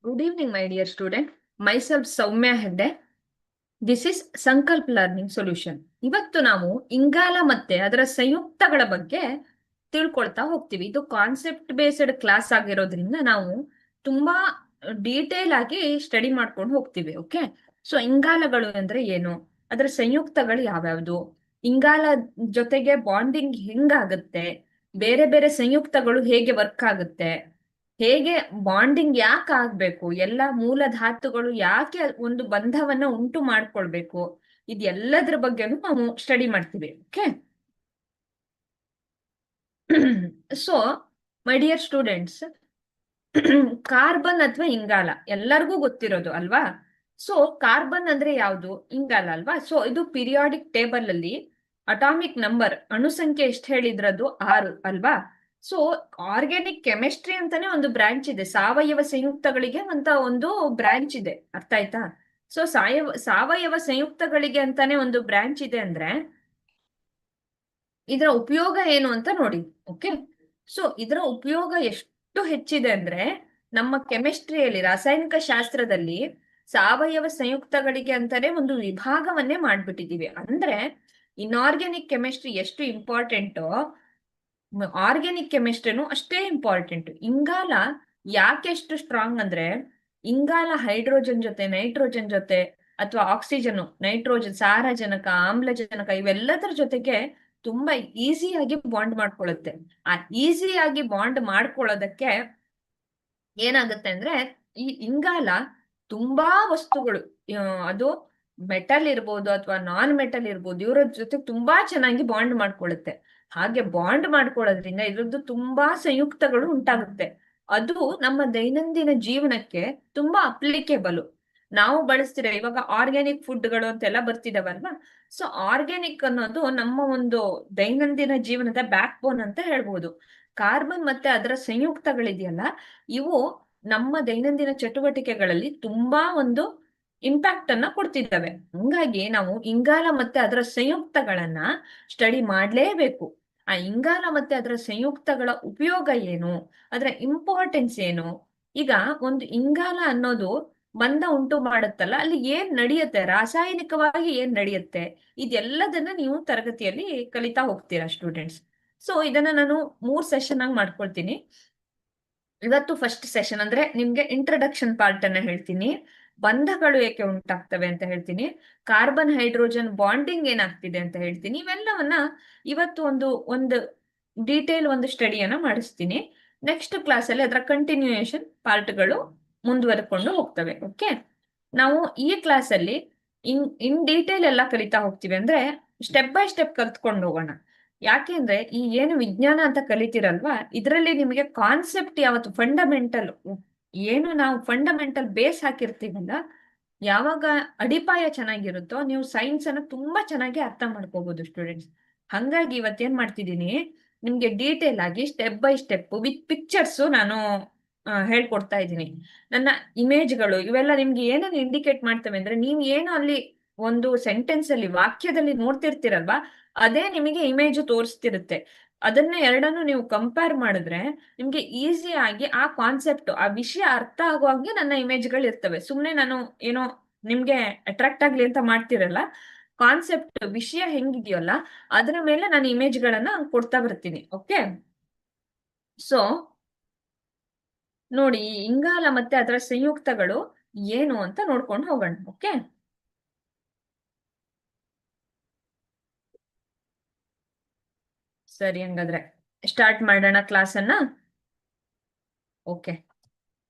Good evening, my dear student. Myself Soumya Hegde. This is ಸಂಕಲ್ಪ learning solution. ಇವತ್ತು ನಾವು ಇಂಗಾಲ ಮತ್ತೆ ಅದರ ಸಂಯುಕ್ತಗಳ ಬಗ್ಗೆ ತಿಳ್ಕೊಳ್ತಾ ಹೋಗ್ತೀವಿ. ಇದು ಕಾನ್ಸೆಪ್ಟ್ ಬೇಸ್ಡ್ ಕ್ಲಾಸ್ ಆಗಿರೋದ್ರಿಂದ ನಾವು ತುಂಬಾ ಡೀಟೇಲ್ ಆಗಿ ಸ್ಟಡಿ ಮಾಡ್ಕೊಂಡು ಹೋಗ್ತೀವಿ. ಓಕೆ, ಸೊ ಇಂಗಾಲಗಳು ಅಂದ್ರೆ ಏನು, ಅದರ ಸಂಯುಕ್ತಗಳು ಯಾವ್ಯಾವ್ದು, ಇಂಗಾಲ ಜೊತೆಗೆ ಬಾಂಡಿಂಗ್ ಹೆಂಗಾಗುತ್ತೆ, ಬೇರೆ ಬೇರೆ ಸಂಯುಕ್ತಗಳು ಹೇಗೆ ವರ್ಕ್ ಆಗುತ್ತೆ, ಹೇಗೆ ಬಾಂಡಿಂಗ್ ಯಾಕೆ ಆಗ್ಬೇಕು, ಎಲ್ಲ ಮೂಲ ಧಾತುಗಳು ಯಾಕೆ ಒಂದು ಬಂಧವನ್ನ ಉಂಟು ಮಾಡ್ಕೊಳ್ಬೇಕು, ಇದೆಲ್ಲದ್ರ ಬಗ್ಗೆನೂ ನಾವು ಸ್ಟಡಿ ಮಾಡ್ತೀವಿ. Okay, so my dear students, carbon ಅಥವಾ ಇಂಗಾಲ ಎಲ್ಲರಿಗೂ ಗೊತ್ತಿರೋದು ಅಲ್ವಾ. ಸೊ ಕಾರ್ಬನ್ ಅಂದ್ರೆ ಯಾವುದು, ಇಂಗಾಲ ಅಲ್ವಾ. ಸೊ ಇದು ಪಿರಿಯಾಡಿಕ್ ಟೇಬಲ್ ಅಲ್ಲಿ ಅಟಾಮಿಕ್ ನಂಬರ್ ಅಣುಸಂಖ್ಯೆ ಎಷ್ಟು ಹೇಳಿದ್ರದು 6 ಅಲ್ವಾ. ಸೊ ಆರ್ಗ್ಯಾನಿಕ್ ಕೆಮಿಸ್ಟ್ರಿ ಅಂತಾನೆ ಒಂದು ಬ್ರಾಂಚ್ ಇದೆ, ಸಾವಯವ ಸಂಯುಕ್ತಗಳಿಗೆ ಅಂತ ಒಂದು ಬ್ರಾಂಚ್ ಇದೆ, ಅರ್ಥ ಆಯ್ತಾ. ಸೊ ಸಾವಯವ ಸಂಯುಕ್ತಗಳಿಗೆ ಅಂತಾನೆ ಒಂದು ಬ್ರಾಂಚ್ ಇದೆ ಅಂದ್ರೆ ಇದರ ಉಪಯೋಗ ಏನು ಅಂತ ನೋಡಿ. ಓಕೆ, ಸೊ ಇದರ ಉಪಯೋಗ ಎಷ್ಟು ಹೆಚ್ಚಿದೆ ಅಂದ್ರೆ ನಮ್ಮ ಕೆಮಿಸ್ಟ್ರಿಯಲ್ಲಿ, ರಾಸಾಯನಿಕ ಶಾಸ್ತ್ರದಲ್ಲಿ ಸಾವಯವ ಸಂಯುಕ್ತಗಳಿಗೆ ಅಂತಾನೆ ಒಂದು ವಿಭಾಗವನ್ನೇ ಮಾಡ್ಬಿಟ್ಟಿದೀವಿ. ಅಂದ್ರೆ ಇನ್ಆರ್ಗ್ಯಾನಿಕ್ ಕೆಮಿಸ್ಟ್ರಿ ಎಷ್ಟು ಇಂಪಾರ್ಟೆಂಟೋ ಆರ್ಗ್ಯಾನಿಕ್ ಕೆಮಿಸ್ಟ್ರಿನೂ ಅಷ್ಟೇ ಇಂಪಾರ್ಟೆಂಟ್. ಇಂಗಾಲ ಯಾಕೆ ಎಷ್ಟು ಸ್ಟ್ರಾಂಗ್ ಅಂದ್ರೆ, ಇಂಗಾಲ ಹೈಡ್ರೋಜನ್ ಜೊತೆ, ನೈಟ್ರೋಜನ್ ಜೊತೆ, ಅಥವಾ ಆಕ್ಸಿಜನ್, ನೈಟ್ರೋಜನ್, ಸಾರಜನಕ, ಆಮ್ಲಜನಕ ಇವೆಲ್ಲದರ ಜೊತೆಗೆ ತುಂಬಾ ಈಸಿಯಾಗಿ ಬಾಂಡ್ ಮಾಡ್ಕೊಳ್ಳುತ್ತೆ. ಆ ಈಸಿಯಾಗಿ ಬಾಂಡ್ ಮಾಡ್ಕೊಳ್ಳೋದಕ್ಕೆ ಏನಾಗುತ್ತೆ ಅಂದ್ರೆ, ಈ ಇಂಗಾಲ ತುಂಬಾ ವಸ್ತುಗಳು, ಅದು ಮೆಟಲ್ ಇರ್ಬೋದು ಅಥವಾ ನಾನ್ ಮೆಟಲ್ ಇರ್ಬೋದು, ಇವರ ಜೊತೆ ತುಂಬಾ ಚೆನ್ನಾಗಿ ಬಾಂಡ್ ಮಾಡ್ಕೊಳ್ಳುತ್ತೆ. ಹಾಗೆ ಬಾಂಡ್ ಮಾಡ್ಕೊಳ್ಳೋದ್ರಿಂದ ಇದ್ರದ್ದು ತುಂಬಾ ಸಂಯುಕ್ತಗಳು ಉಂಟಾಗುತ್ತೆ. ಅದು ನಮ್ಮ ದೈನಂದಿನ ಜೀವನಕ್ಕೆ ತುಂಬಾ ಅಪ್ಲಿಕೇಬಲ್. ನಾವು ಬಳಸ್ತಿರೋ ಇವಾಗ ಆರ್ಗ್ಯಾನಿಕ್ ಫುಡ್ಗಳು ಅಂತೆಲ್ಲ ಬರ್ತಿದಾವಲ್ವಾ. ಸೊ ಆರ್ಗ್ಯಾನಿಕ್ ಅನ್ನೋದು ನಮ್ಮ ಒಂದು ದೈನಂದಿನ ಜೀವನದ ಬ್ಯಾಕ್ ಬೋನ್ ಅಂತ ಹೇಳ್ಬೋದು. ಕಾರ್ಬನ್ ಮತ್ತೆ ಅದರ ಸಂಯುಕ್ತಗಳಿದೆಯಲ್ಲ, ಇವು ನಮ್ಮ ದೈನಂದಿನ ಚಟುವಟಿಕೆಗಳಲ್ಲಿ ತುಂಬಾ ಒಂದು ಇಂಪ್ಯಾಕ್ಟ್ ಅನ್ನ ಕೊಡ್ತಿದ್ದಾವೆ. ಹಂಗಾಗಿ ನಾವು ಇಂಗಾಲ ಮತ್ತೆ ಅದರ ಸಂಯುಕ್ತಗಳನ್ನ ಸ್ಟಡಿ ಮಾಡ್ಲೇಬೇಕು. ಆ ಇಂಗಾಲ ಮತ್ತೆ ಅದರ ಸಂಯುಕ್ತಗಳ ಉಪಯೋಗ ಏನು, ಅದರ ಇಂಪಾರ್ಟೆನ್ಸ್ ಏನು. ಈಗ ಒಂದು ಇಂಗಾಲ ಅನ್ನೋದು ಬಂಧ ಉಂಟು ಮಾಡುತ್ತಲ್ಲ, ಅಲ್ಲಿ ಏನ್ ನಡೆಯುತ್ತೆ, ರಾಸಾಯನಿಕವಾಗಿ ಏನ್ ನಡೆಯುತ್ತೆ, ಇದೆಲ್ಲದನ್ನ ನೀವು ತರಗತಿಯಲ್ಲಿ ಕಲಿತಾ ಹೋಗ್ತೀರಾ ಸ್ಟೂಡೆಂಟ್ಸ್. ಸೊ ಇದನ್ನ ನಾನು 3 ಸೆಷನ್ ಆಗಿ ಮಾಡ್ಕೊಳ್ತೀನಿ. ಇವತ್ತು ಫಸ್ಟ್ ಸೆಷನ್ ಅಂದ್ರೆ ನಿಮ್ಗೆ ಇಂಟ್ರಡಕ್ಷನ್ ಪಾರ್ಟ್ ಅನ್ನ ಹೇಳ್ತೀನಿ, ಬಂಧಗಳು ಏಕೆ ಉಂಟಾಗ್ತವೆ ಅಂತ ಹೇಳ್ತೀನಿ, ಕಾರ್ಬನ್ ಹೈಡ್ರೋಜನ್ ಬಾಂಡಿಂಗ್ ಏನಾಗ್ತಿದೆ ಅಂತ ಹೇಳ್ತೀನಿ. ಇವೆಲ್ಲವನ್ನ ಇವತ್ತು ಒಂದು ಡೀಟೇಲ್ ಒಂದು ಸ್ಟಡಿಯನ್ನ ಮಾಡಿಸ್ತೀನಿ. ನೆಕ್ಸ್ಟ್ ಕ್ಲಾಸ್ ಅಲ್ಲಿ ಅದರ ಕಂಟಿನ್ಯೂಯೇಷನ್ ಪಾರ್ಟ್ಗಳು ಮುಂದುವರೆಕೊಂಡು ಹೋಗ್ತವೆ. ಓಕೆ, ನಾವು ಈ ಕ್ಲಾಸ್ ಅಲ್ಲಿ ಇನ್ ಡೀಟೇಲ್ ಎಲ್ಲ ಕಲಿತಾ ಹೋಗ್ತೀವಿ, ಅಂದ್ರೆ ಸ್ಟೆಪ್ ಬೈ ಸ್ಟೆಪ್ ಕಲ್ತ್ಕೊಂಡು ಹೋಗೋಣ. ಯಾಕೆಂದ್ರೆ ಈ ಏನು ವಿಜ್ಞಾನ ಅಂತ ಕಲಿತೀರಲ್ವಾ, ಇದರಲ್ಲಿ ನಿಮಗೆ ಕಾನ್ಸೆಪ್ಟ್ ಯಾವತ್ತು ಫಂಡಮೆಂಟಲ್, ಏನು ನಾವು ಫಂಡಮೆಂಟಲ್ ಬೇಸ್ ಹಾಕಿರ್ತೀವಲ್ಲ, ಯಾವಾಗ ಅಡಿಪಾಯ ಚೆನ್ನಾಗಿರುತ್ತೋ ನೀವು ಸೈನ್ಸ್ ಅನ್ನ ತುಂಬಾ ಚೆನ್ನಾಗಿ ಅರ್ಥ ಮಾಡ್ಕೋಬಹುದು ಸ್ಟೂಡೆಂಟ್ಸ್. ಹಂಗಾಗಿ ಇವತ್ತೇನ್ ಮಾಡ್ತಿದ್ದೀನಿ, ನಿಮ್ಗೆ ಡೀಟೇಲ್ ಆಗಿ step by step with pictures ನಾನು ಹೇಳ್ಕೊಡ್ತಾ ಇದ್ದೀನಿ. ನನ್ನ ಇಮೇಜ್ಗಳು ಇವೆಲ್ಲ ನಿಮ್ಗೆ ಏನನ್ನ ಇಂಡಿಕೇಟ್ ಮಾಡ್ತವೆ ಅಂದ್ರೆ, ನೀವು ಏನು ಅಲ್ಲಿ ಒಂದು ಸೆಂಟೆನ್ಸ್ ಅಲ್ಲಿ, ವಾಕ್ಯದಲ್ಲಿ ನೋಡ್ತಿರ್ತೀರಲ್ವಾ, ಅದೇ ನಿಮಗೆ ಇಮೇಜ್ ತೋರಿಸ್ತಿರುತ್ತೆ. ಅದನ್ನ ಎರಡನ್ನು ನೀವು ಕಂಪೇರ್ ಮಾಡಿದ್ರೆ ನಿಮ್ಗೆ ಈಸಿ ಆಗಿ ಆ ಕಾನ್ಸೆಪ್ಟ್, ಆ ವಿಷಯ ಅರ್ಥ ಆಗುವಾಗೆ ನನ್ನ ಇಮೇಜ್ಗಳು ಇರ್ತವೆ. ಸುಮ್ನೆ ನಾನು ಏನೋ ನಿಮ್ಗೆ ಅಟ್ರಾಕ್ಟ್ ಆಗ್ಲಿ ಅಂತ ಮಾಡ್ತಿರಲ್ಲ, ಕಾನ್ಸೆಪ್ಟ್ ವಿಷಯ ಹೆಂಗಿದೆಯಲ್ಲ ಅದರ ಮೇಲೆ ನಾನು ಇಮೇಜ್ಗಳನ್ನ ಕೊಡ್ತಾ ಬರ್ತೀನಿ. ಓಕೆ, ಸೊ ನೋಡಿ, ಈ ಇಂಗಾಲ ಮತ್ತೆ ಅದರ ಸಂಯುಕ್ತಗಳು ಏನು ಅಂತ ನೋಡ್ಕೊಂಡು ಹೋಗೋಣ. ಓಕೆ, ಸರಿ, ಹಂಗಾದ್ರೆ ಸ್ಟಾರ್ಟ್ ಮಾಡೋಣ ಕ್ಲಾಸ್ ಅನ್ನ. ಓಕೆ,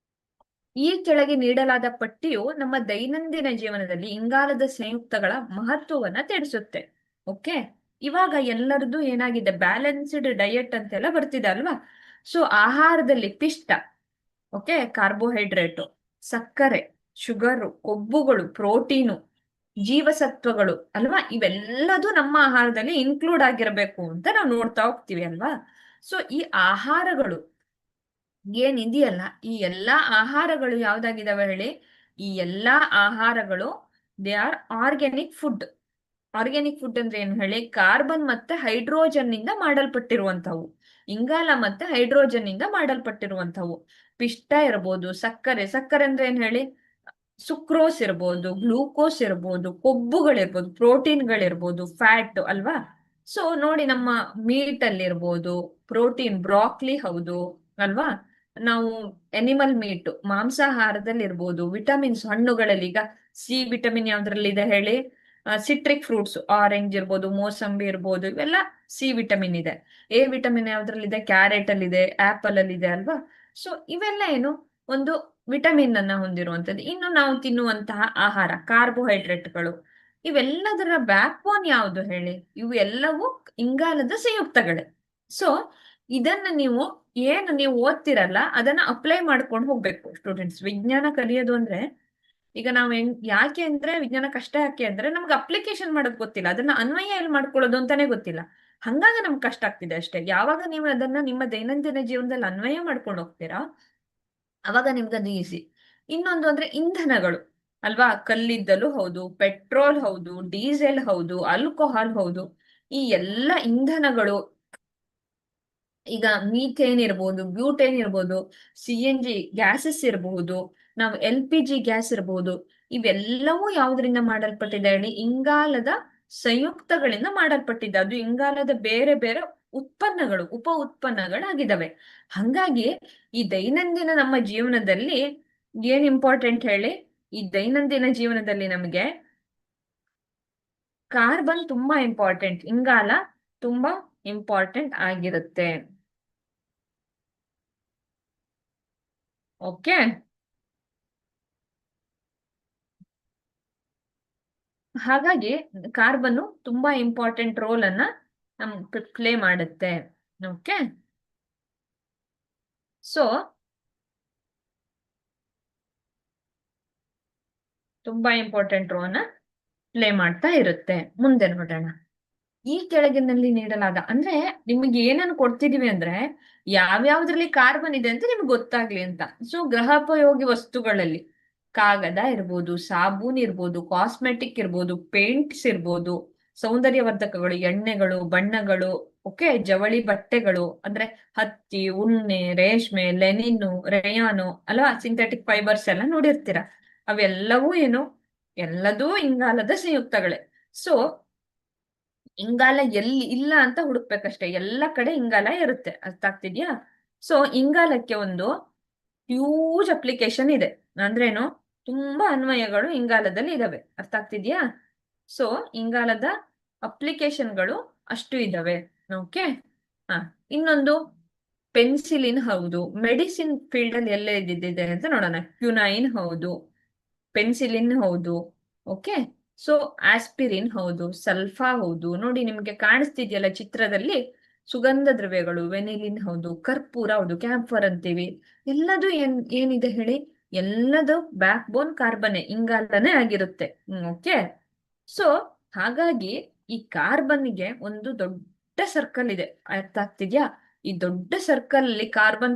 ಈ ಕೆಳಗೆ ನೀಡಲಾದ ಪಟ್ಟಿಯು ನಮ್ಮ ದೈನಂದಿನ ಜೀವನದಲ್ಲಿ ಇಂಗಾಲದ ಸಂಯುಕ್ತಗಳ ಮಹತ್ವವನ್ನ ತಿಳಿಸುತ್ತೆ. ಓಕೆ, ಇವಾಗ ಎಲ್ಲರದ್ದು ಏನಾಗಿದೆ, ಬ್ಯಾಲೆನ್ಸ್ಡ್ ಡಯಟ್ ಅಂತೆಲ್ಲ ಬರ್ತಿದೆ ಅಲ್ವಾ. ಸೊ ಆಹಾರದಲ್ಲಿ ಪಿಷ್ಟ, ಓಕೆ, ಕಾರ್ಬೋಹೈಡ್ರೇಟು, ಸಕ್ಕರೆ, ಶುಗರು, ಕೊಬ್ಬುಗಳು, ಪ್ರೋಟೀನು, ಜೀವಸತ್ವಗಳು ಅಲ್ವಾ, ಇವೆಲ್ಲದೂ ನಮ್ಮ ಆಹಾರದಲ್ಲಿ ಇನ್ಕ್ಲೂಡ್ ಆಗಿರ್ಬೇಕು ಅಂತ ನಾವು ನೋಡ್ತಾ ಹೋಗ್ತೀವಿ ಅಲ್ವಾ. ಸೊ ಈ ಆಹಾರಗಳು ಏನಿದೆಯಲ್ಲ, ಈ ಎಲ್ಲಾ ಆಹಾರಗಳು ಯಾವ್ದಾಗಿದಾವೆ ಹೇಳಿ, ಈ ಎಲ್ಲಾ ಆಹಾರಗಳು they are organic food. Organic food ಅಂದ್ರೆ ಏನು ಹೇಳಿ, ಕಾರ್ಬನ್ ಮತ್ತೆ ಹೈಡ್ರೋಜನ್ ನಿಂದ ಮಾಡಲ್ಪಟ್ಟಿರುವಂತವು, ಇಂಗಾಲ ಮತ್ತೆ ಹೈಡ್ರೋಜನ್ ನಿಂದ ಮಾಡಲ್ಪಟ್ಟಿರುವಂತವು. ಪಿಷ್ಟ ಇರ್ಬೋದು, ಸಕ್ಕರೆ ಅಂದ್ರೆ ಏನ್ ಹೇಳಿ, ಸುಕ್ರೋಸ್ ಇರ್ಬೋದು, ಗ್ಲೂಕೋಸ್ ಇರ್ಬೋದು, ಕೊಬ್ಬುಗಳಿರ್ಬೋದು, ಪ್ರೋಟೀನ್ಗಳಿರ್ಬೋದು, ಫ್ಯಾಟ್ ಅಲ್ವಾ. ಸೊ ನೋಡಿ, ನಮ್ಮ ಮೀಟ್ ಅಲ್ಲಿ ಇರ್ಬೋದು ಪ್ರೋಟೀನ್, ಬ್ರಾಕ್ಲಿ ಹೌದು ಅಲ್ವಾ. ನಾವು ಎನಿಮಲ್ ಮೀಟ್, ಮಾಂಸಾಹಾರದಲ್ಲಿ ಇರ್ಬೋದು. ವಿಟಮಿನ್ಸ್ ಹಣ್ಣುಗಳಲ್ಲಿ ಈಗ ಸಿ ವಿಟಮಿನ್ ಯಾವ್ದ್ರಲ್ಲಿದೆ ಹೇಳಿ, ಸಿಟ್ರಿಕ್ ಫ್ರೂಟ್ಸ್, ಆರೆಂಜ್ ಇರ್ಬೋದು, ಮೋಸಂಬಿ ಇರ್ಬೋದು, ಇವೆಲ್ಲ ಸಿ ವಿಟಮಿನ್ ಇದೆ. ಎ ವಿಟಮಿನ್ ಯಾವ್ದ್ರಲ್ಲಿದೆ, ಕ್ಯಾರೆಟ್ ಅಲ್ಲಿ ಇದೆ, ಆಪಲ್ ಅಲ್ಲಿ ಇದೆ ಅಲ್ವಾ. ಸೊ ಇವೆಲ್ಲ ಏನು, ಒಂದು ವಿಟಮಿನ್ ಅನ್ನ ಹೊಂದಿರುವಂತದ್ದು. ಇನ್ನು ನಾವು ತಿನ್ನುವಂತಹ ಆಹಾರ, ಕಾರ್ಬೋಹೈಡ್ರೇಟ್ಗಳು, ಇವೆಲ್ಲದರ ಬ್ಯಾಕ್ ಬೋನ್ ಯಾವುದು ಹೇಳಿ, ಇವು ಎಲ್ಲವೂ ಇಂಗಾಲದ ಸಂಯುಕ್ತಗಳೇ. ಸೊ ಇದನ್ನ ನೀವು ಓದ್ತಿರಲ್ಲ ಅದನ್ನ ಅಪ್ಲೈ ಮಾಡ್ಕೊಂಡು ಹೋಗ್ಬೇಕು ಸ್ಟೂಡೆಂಟ್ಸ್. ವಿಜ್ಞಾನ ಕಲಿಯೋದು ಅಂದ್ರೆ, ಈಗ ನಾವು ಯಾಕೆ ಅಂದ್ರೆ ವಿಜ್ಞಾನ ಕಷ್ಟ ಯಾಕೆ ಅಂದ್ರೆ, ನಮ್ಗೆ ಅಪ್ಲಿಕೇಶನ್ ಮಾಡೋದು ಗೊತ್ತಿಲ್ಲ, ಅದನ್ನ ಅನ್ವಯ ಎಲ್ಲಿ ಮಾಡ್ಕೊಳ್ಳೋದು ಅಂತಾನೆ ಗೊತ್ತಿಲ್ಲ. ಹಂಗಾಗಿ ನಮ್ಗೆ ಕಷ್ಟ ಆಗ್ತಿದೆ ಅಷ್ಟೇ. ಯಾವಾಗ ನೀವು ಅದನ್ನ ನಿಮ್ಮ ದೈನಂದಿನ ಜೀವನದಲ್ಲಿ ಅನ್ವಯ ಮಾಡ್ಕೊಂಡು ಹೋಗ್ತೀರಾ, ಅವಾಗ ನಿಮ್ಗದು ಈಸಿ. ಇನ್ನೊಂದು ಅಂದ್ರೆ ಇಂಧನಗಳು ಅಲ್ವಾ. ಕಲ್ಲಿದ್ದಲು ಹೌದು, ಪೆಟ್ರೋಲ್ ಹೌದು, ಡೀಸೆಲ್ ಹೌದು, ಆಲ್ಕೋಹಾಲ್ ಹೌದು. ಈ ಎಲ್ಲ ಇಂಧನಗಳು, ಈಗ ಮೀಥೇನ್ ಇರ್ಬೋದು, ಬ್ಯೂಟೇನ್ ಇರ್ಬೋದು, CNG ಗ್ಯಾಸಸ್ ಇರಬಹುದು, ನಾವು LPG ಗ್ಯಾಸ್ ಇರಬಹುದು, ಇವೆಲ್ಲವೂ ಯಾವುದರಿಂದ ಮಾಡಲ್ಪಟ್ಟಿದೆ ಹೇಳಿ, ಇಂಗಾಲದ ಸಂಯುಕ್ತಗಳಿಂದ ಮಾಡಲ್ಪಟ್ಟಿದೆ. ಅದು ಇಂಗಾಲದ ಬೇರೆ ಬೇರೆ ಉತ್ಪನ್ನಗಳು, ಉಪ ಉತ್ಪನ್ನಗಳಾಗಿದ್ದಾವೆ. ಹಂಗಾಗಿ ಈ ದೈನಂದಿನ ನಮ್ಮ ಜೀವನದಲ್ಲಿ ಏನ್ ಇಂಪಾರ್ಟೆಂಟ್ ಹೇಳಿ, ಈ ದೈನಂದಿನ ಜೀವನದಲ್ಲಿ ನಮಗೆ ಕಾರ್ಬನ್ ತುಂಬಾ ಇಂಪಾರ್ಟೆಂಟ್, ಇಂಗಾಲ ತುಂಬಾ ಇಂಪಾರ್ಟೆಂಟ್ ಆಗಿರುತ್ತೆ. ಓಕೆ, ಹಾಗಾಗಿ ಕಾರ್ಬನ್ ತುಂಬಾ ಇಂಪಾರ್ಟೆಂಟ್ ರೋಲ್ ಅನ್ನ ಪ್ಲೇ ಮಾಡುತ್ತೆ. ಓಕೆ, ಸೊ ತುಂಬಾ ಇಂಪಾರ್ಟೆಂಟ್ ರೋಲ್ ಅನ್ನ ಪ್ಲೇ ಮಾಡ್ತಾ ಇರುತ್ತೆ. ಮುಂದೆ ನೋಡೋಣ. ಈ ಕೆಳಗಿನಲ್ಲಿ ನೀಡಲಾದ, ಅಂದ್ರೆ ನಿಮಗೆ ಏನನ್ನು ಕೊಡ್ತಿದೀವಿ ಅಂದ್ರೆ ಯಾವ್ಯಾವ್ದ್ರಲ್ಲಿ ಕಾರ್ಬನ್ ಇದೆ ಅಂತ ನಿಮ್ಗೆ ಗೊತ್ತಾಗ್ಲಿ ಅಂತ. ಸೊ ಗೃಹೋಪಯೋಗಿ ವಸ್ತುಗಳಲ್ಲಿ ಕಾಗದ ಇರ್ಬೋದು, ಸಾಬೂನ್ ಇರ್ಬೋದು, ಕಾಸ್ಮೆಟಿಕ್ ಇರ್ಬೋದು, ಪೇಂಟ್ಸ್ ಇರ್ಬೋದು, ಸೌಂದರ್ಯವರ್ಧಕಗಳು, ಎಣ್ಣೆಗಳು, ಬಣ್ಣಗಳು, ಓಕೆ, ಜವಳಿ ಬಟ್ಟೆಗಳು ಅಂದ್ರೆ ಹತ್ತಿ, ಉಣ್ಣೆ, ರೇಷ್ಮೆ, ಲೆನಿನ್ನು, ರೇಯಾನು ಅಲ್ವಾ, ಸಿಂಥೆಟಿಕ್ ಫೈಬರ್ಸ್ ಎಲ್ಲ ನೋಡಿರ್ತೀರ. ಅವೆಲ್ಲವೂ ಏನು, ಎಲ್ಲದೂ ಇಂಗಾಲದ ಸಂಯುಕ್ತಗಳೇ. ಸೊ ಇಂಗಾಲ ಎಲ್ಲಿ ಇಲ್ಲ ಅಂತ ಹುಡುಕ್ಬೇಕಷ್ಟೇ, ಎಲ್ಲ ಕಡೆ ಇಂಗಾಲ ಇರುತ್ತೆ. ಅರ್ಥ ಆಗ್ತಿದ್ಯಾ. ಸೊ ಇಂಗಾಲಕ್ಕೆ ಒಂದು ಹ್ಯೂಜ್ ಅಪ್ಲಿಕೇಶನ್ ಇದೆ. ಅಂದ್ರೇನು, ತುಂಬಾ ಅನ್ವಯಗಳು ಇಂಗಾಲದಲ್ಲಿ ಇದಾವೆ. ಅರ್ಥ ಆಗ್ತಿದ್ಯಾ. ಸೊ ಇಂಗಾಲದ ಅಪ್ಲಿಕೇಶನ್ಗಳು ಅಷ್ಟು ಇದಾವೆ. ಓಕೆ, ಹ, ಇನ್ನೊಂದು ಪೆನ್ಸಿಲಿನ್ ಹೌದು. ಮೆಡಿಸಿನ್ ಫೀಲ್ಡ್ ಅಲ್ಲಿ ಎಲ್ಲ ಇದ್ದಿದೆ ಅಂತ ನೋಡೋಣ. ಕ್ಯುನೈನ್ ಹೌದು, ಪೆನ್ಸಿಲಿನ್ ಹೌದು. ಓಕೆ, ಸೊ ಆಸ್ಪಿರಿನ್ ಹೌದು, ಸಲ್ಫಾ ಹೌದು. ನೋಡಿ ನಿಮ್ಗೆ ಕಾಣಿಸ್ತಿದ್ಯಲ್ಲ ಚಿತ್ರದಲ್ಲಿ, ಸುಗಂಧ ದ್ರವ್ಯಗಳು, ವೆನಿಲಿನ್ ಹೌದು, ಕರ್ಪೂರ ಹೌದು, ಕ್ಯಾಂಫರ್ ಅಂತೀವಿ. ಎಲ್ಲದು ಏನಿದೆ ಹೇಳಿ, ಎಲ್ಲದು ಬ್ಯಾಕ್ ಬೋನ್ ಕಾರ್ಬನ್ನೇ, ಇಂಗಾಲನೇ ಆಗಿರುತ್ತೆ. ಓಕೆ, ಸೊ ಹಾಗಾಗಿ ಈ ಕಾರ್ಬನ್ಗೆ ಒಂದು ದೊಡ್ಡ ಸರ್ಕಲ್ ಇದೆ. ಅರ್ಥ ಆಗ್ತಿದ್ಯಾ. ಈ ದೊಡ್ಡ ಸರ್ಕಲ್ ಅಲ್ಲಿ ಕಾರ್ಬನ್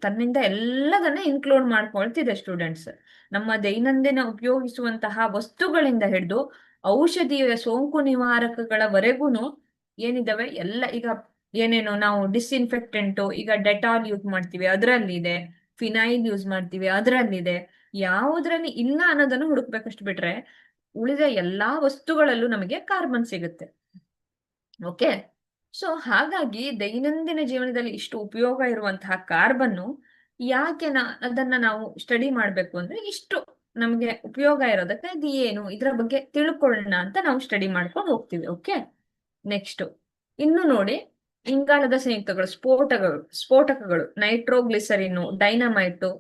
ತನ್ನಿಂದ ಎಲ್ಲದನ್ನ ಇನ್ಕ್ಲೂಡ್ ಮಾಡ್ಕೊಳ್ತಿದೆ ಸ್ಟೂಡೆಂಟ್ಸ್. ನಮ್ಮ ದೈನಂದಿನ ಉಪಯೋಗಿಸುವಂತಹ ವಸ್ತುಗಳಿಂದ ಹಿಡಿದು ಔಷಧಿಯ ಸೋಂಕು ನಿವಾರಕಗಳವರೆಗೂನು ಏನಿದಾವೆ ಎಲ್ಲ. ಈಗ ಏನೇನು ನಾವು ಡಿಸ್ಇನ್ಫೆಕ್ಟೆಂಟ್, ಈಗ ಡೆಟಾಲ್ ಯೂಸ್ ಮಾಡ್ತೀವಿ ಅದರಲ್ಲಿದೆ, ಫಿನೈಲ್ ಯೂಸ್ ಮಾಡ್ತೀವಿ ಅದರಲ್ಲಿದೆ. ಯಾವುದ್ರಲ್ಲಿ ಇಲ್ಲ ಅನ್ನೋದನ್ನು ಹುಡುಕ್ಬೇಕಷ್ಟು ಬಿಟ್ರೆ ಉಳಿದ ಎಲ್ಲಾ ವಸ್ತುಗಳಲ್ಲೂ ನಮಗೆ ಕಾರ್ಬನ್ ಸಿಗುತ್ತೆ. ಓಕೆ, ಸೊ ಹಾಗಾಗಿ ದೈನಂದಿನ ಜೀವನದಲ್ಲಿ ಇಷ್ಟು ಉಪಯೋಗ ಇರುವಂತಹ ಕಾರ್ಬನ್ನು ಯಾಕೆ ಅದನ್ನ ನಾವು ಸ್ಟಡಿ ಮಾಡ್ಬೇಕು ಅಂದ್ರೆ, ಇಷ್ಟು ನಮ್ಗೆ ಉಪಯೋಗ ಇರೋದಕ್ಕೆ ಅದು ಏನು, ಇದರ ಬಗ್ಗೆ ತಿಳ್ಕೊಳ್ಳೋಣ ಅಂತ ನಾವು ಸ್ಟಡಿ ಮಾಡ್ಕೊಂಡು ಹೋಗ್ತೀವಿ. ಓಕೆ, ನೆಕ್ಸ್ಟ್ ಇನ್ನು ನೋಡಿ, ಇಂಗಾಲದ ಸಂಯುಕ್ತಗಳು, ಸ್ಫೋಟಕಗಳು, ನೈಟ್ರೋಗ್ಲಿಸರಿನ್, ಡೈನಮೈಟು,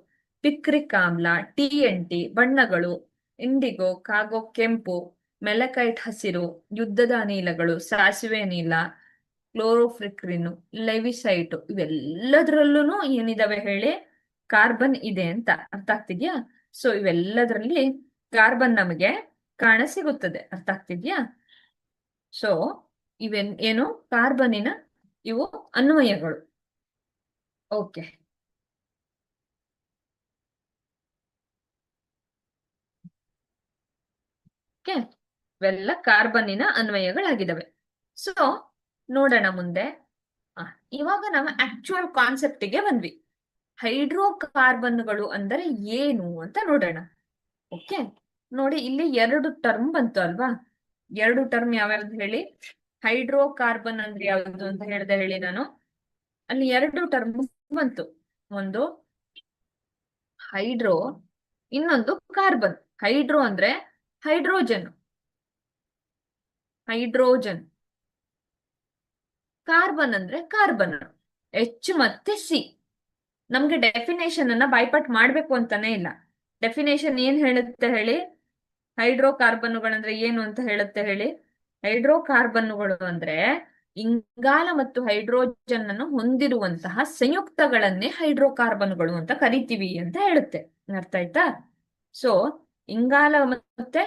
ಪಿಕ್ರಿಕ್ ಆಮ್ಲ, TNT, ಬಣ್ಣಗಳು, ಇಂಡಿಗೋ, ಕಾಗೋ ಕೆಂಪು, ಮೆಲಕೈಟ್ ಹಸಿರು, ಯುದ್ಧದ ಅನಿಲಗಳು, ಸಾಸಿವೆ ಅನಿಲ, ಕ್ಲೋರೋಫ್ರಿಕ್ರಿನ್, ಲೆವಿಸೈಟ್, ಇವೆಲ್ಲದ್ರಲ್ಲೂ ಏನಿದಾವೆ ಹೇಳಿ, ಕಾರ್ಬನ್ ಇದೆ ಅಂತ. ಅರ್ಥ ಆಗ್ತಿದ್ಯಾ. ಸೊ ಇವೆಲ್ಲದ್ರಲ್ಲಿ ಕಾರ್ಬನ್ ನಮಗೆ ಕಾಣ ಸಿಗುತ್ತದೆ. ಅರ್ಥ ಆಗ್ತಿದ್ಯಾ. ಸೊ ಏನು, ಕಾರ್ಬನ್ನಿನ ಇವು ಅನ್ವಯಗಳು. ಓಕೆ, ಓಕೆ, ಇವೆಲ್ಲ ಕಾರ್ಬನ್ನಿನ ಅನ್ವಯಗಳಾಗಿದ್ದಾವೆ. ಸೊ ನೋಡೋಣ ಮುಂದೆ. ಇವಾಗ ನಾವು ಆಕ್ಚುಯಲ್ ಕಾನ್ಸೆಪ್ಟಿಗೆ ಬಂದ್ವಿ. ಹೈಡ್ರೋಕಾರ್ಬನ್ಗಳು ಅಂದರೆ ಏನು ಅಂತ ನೋಡೋಣ. ಓಕೆ, ನೋಡಿ ಇಲ್ಲಿ 2 ಟರ್ಮ್ ಬಂತು ಅಲ್ವಾ? 2 ಟರ್ಮ್ ಯಾವ್ಯಾವ್ದು ಹೇಳಿ? ಹೈಡ್ರೋಕಾರ್ಬನ್ ಅಂದ್ರೆ ಯಾವುದು ಅಂತ ಹೇಳ್ದೆ ಹೇಳಿ ನಾನು. ಅಲ್ಲಿ 2 ಟರ್ಮ್ ಬಂತು. ಒಂದು ಹೈಡ್ರೋ, ಇನ್ನೊಂದು ಕಾರ್ಬನ್. ಹೈಡ್ರೋ ಅಂದ್ರೆ ಹೈಡ್ರೋಜನ್, ಹೈಡ್ರೋಜನ್. ಕಾರ್ಬನ್ ಅಂದ್ರೆ ಕಾರ್ಬನ್. ಎಚ್ ಮತ್ತೆ ಸಿ. ನಮ್ಗೆ ಡೆಫಿನೇಷನ್ ಅನ್ನ ಬೈಪಾಟ್ ಮಾಡ್ಬೇಕು ಅಂತಾನೆ ಇಲ್ಲ. ಡೆಫಿನೇಷನ್ ಏನ್ ಹೇಳುತ್ತೆ ಹೇಳಿ? ಹೈಡ್ರೋಕಾರ್ಬನ್ನುಗಳಂದ್ರೆ ಏನು ಅಂತ ಹೇಳುತ್ತೆ ಹೇಳಿ? ಹೈಡ್ರೋಕಾರ್ಬನ್ನುಗಳು ಅಂದ್ರೆ ಇಂಗಾಲ ಮತ್ತು ಹೈಡ್ರೋಜನ್ ಅನ್ನು ಹೊಂದಿರುವಂತಹ ಸಂಯುಕ್ತಗಳನ್ನೇ ಹೈಡ್ರೋಕಾರ್ಬನ್ಗಳು ಅಂತ ಕರಿತೀವಿ ಅಂತ ಹೇಳುತ್ತೆ. ಅರ್ಥ ಆಯ್ತಾ? ಸೊ ಇಂಗಾಲ ಮತ್ತೆ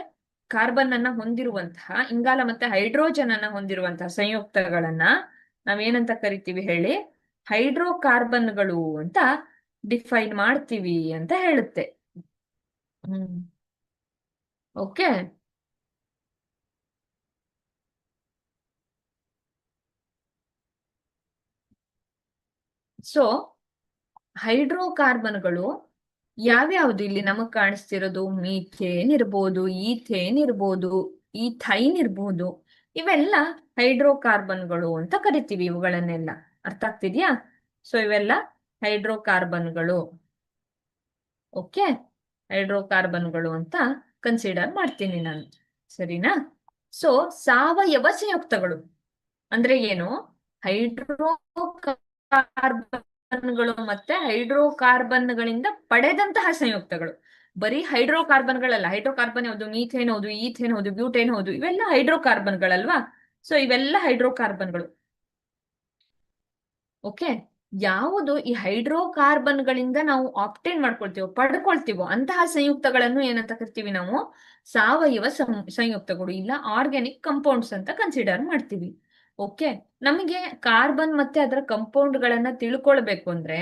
ಕಾರ್ಬನ್ ಅನ್ನ ಹೊಂದಿರುವಂತಹ, ಇಂಗಾಲ ಮತ್ತೆ ಹೈಡ್ರೋಜನ್ ಅನ್ನ ಹೊಂದಿರುವಂತಹ ಸಂಯುಕ್ತಗಳನ್ನ ನಾವೇನಂತ ಕರಿತೀವಿ ಹೇಳಿ? ಹೈಡ್ರೋಕಾರ್ಬನ್ಗಳು ಅಂತ ಡಿಫೈನ್ ಮಾಡ್ತೀವಿ ಅಂತ ಹೇಳುತ್ತೆ. ಓಕೆ, ಸೊ ಹೈಡ್ರೋಕಾರ್ಬನ್ಗಳು ಯಾವ್ಯಾವ್ದು ಇಲ್ಲಿ ನಮಗ್ ಕಾಣಿಸ್ತಿರೋದು? ಮೀಥೇನ್ ಇರ್ಬೋದು, ಈಥೇನ್ ಇರ್ಬೋದು, ಈಥೈನ್ ಇರ್ಬೋದು. ಇವೆಲ್ಲ ಹೈಡ್ರೋಕಾರ್ಬನ್ಗಳು ಅಂತ ಕರಿತೀವಿ ಇವುಗಳನ್ನೆಲ್ಲ. ಅರ್ಥ ಆಗ್ತಿದ್ಯಾ? ಸೊ ಇವೆಲ್ಲ ಹೈಡ್ರೋಕಾರ್ಬನ್ಗಳು. ಓಕೆ, ಹೈಡ್ರೋಕಾರ್ಬನ್ಗಳು ಅಂತ ಕನ್ಸಿಡರ್ ಮಾಡ್ತೀನಿ ನಾನು. ಸರಿನಾ? ಸೊ ಸಾವಯವ ಸಂಯುಕ್ತಗಳು ಅಂದ್ರೆ ಏನು? ಹೈಡ್ರೋಕಾರ್ಬನ್ಗಳು ಮತ್ತೆ ಹೈಡ್ರೋಕಾರ್ಬನ್ಗಳಿಂದ ಪಡೆದಂತಹ ಸಂಯುಕ್ತಗಳು. ಬರೀ ಹೈಡ್ರೋಕಾರ್ಬನ್ಗಳಲ್ಲ. ಹೈಡ್ರೋಕಾರ್ಬನ್ ಹೌದು, ಮೀಥೇನ್ ಹೌದು, ಈಥೇನ್ ಹೌದು, ಬ್ಯೂಟೇನ್ ಹೌದು, ಇವೆಲ್ಲ ಹೈಡ್ರೋಕಾರ್ಬನ್ಗಳಲ್ವಾ? ಸೊ ಇವೆಲ್ಲ ಹೈಡ್ರೋಕಾರ್ಬನ್ಗಳು. ಓಕೆ, ಯಾವುದು ಈ ಹೈಡ್ರೋಕಾರ್ಬನ್ಗಳಿಂದ ನಾವು ಆಪ್ಟೇನ್ ಮಾಡ್ಕೊಳ್ತೀವೋ, ಪಡ್ಕೊಳ್ತೀವೋ ಅಂತಹ ಸಂಯುಕ್ತಗಳನ್ನು ಏನಂತ ಕರಿತೀವಿ ನಾವು? ಸಾವಯವ ಸಂಯುಕ್ತಗಳು, ಇಲ್ಲ ಆರ್ಗ್ಯಾನಿಕ್ ಕಂಪೌಂಡ್ಸ್ ಅಂತ ಕನ್ಸಿಡರ್ ಮಾಡ್ತೀವಿ. ಓಕೆ, ನಮಗೆ ಕಾರ್ಬನ್ ಮತ್ತೆ ಅದರ ಕಂಪೌಂಡ್ ಗಳನ್ನ ತಿಳ್ಕೊಳ್ಬೇಕು ಅಂದ್ರೆ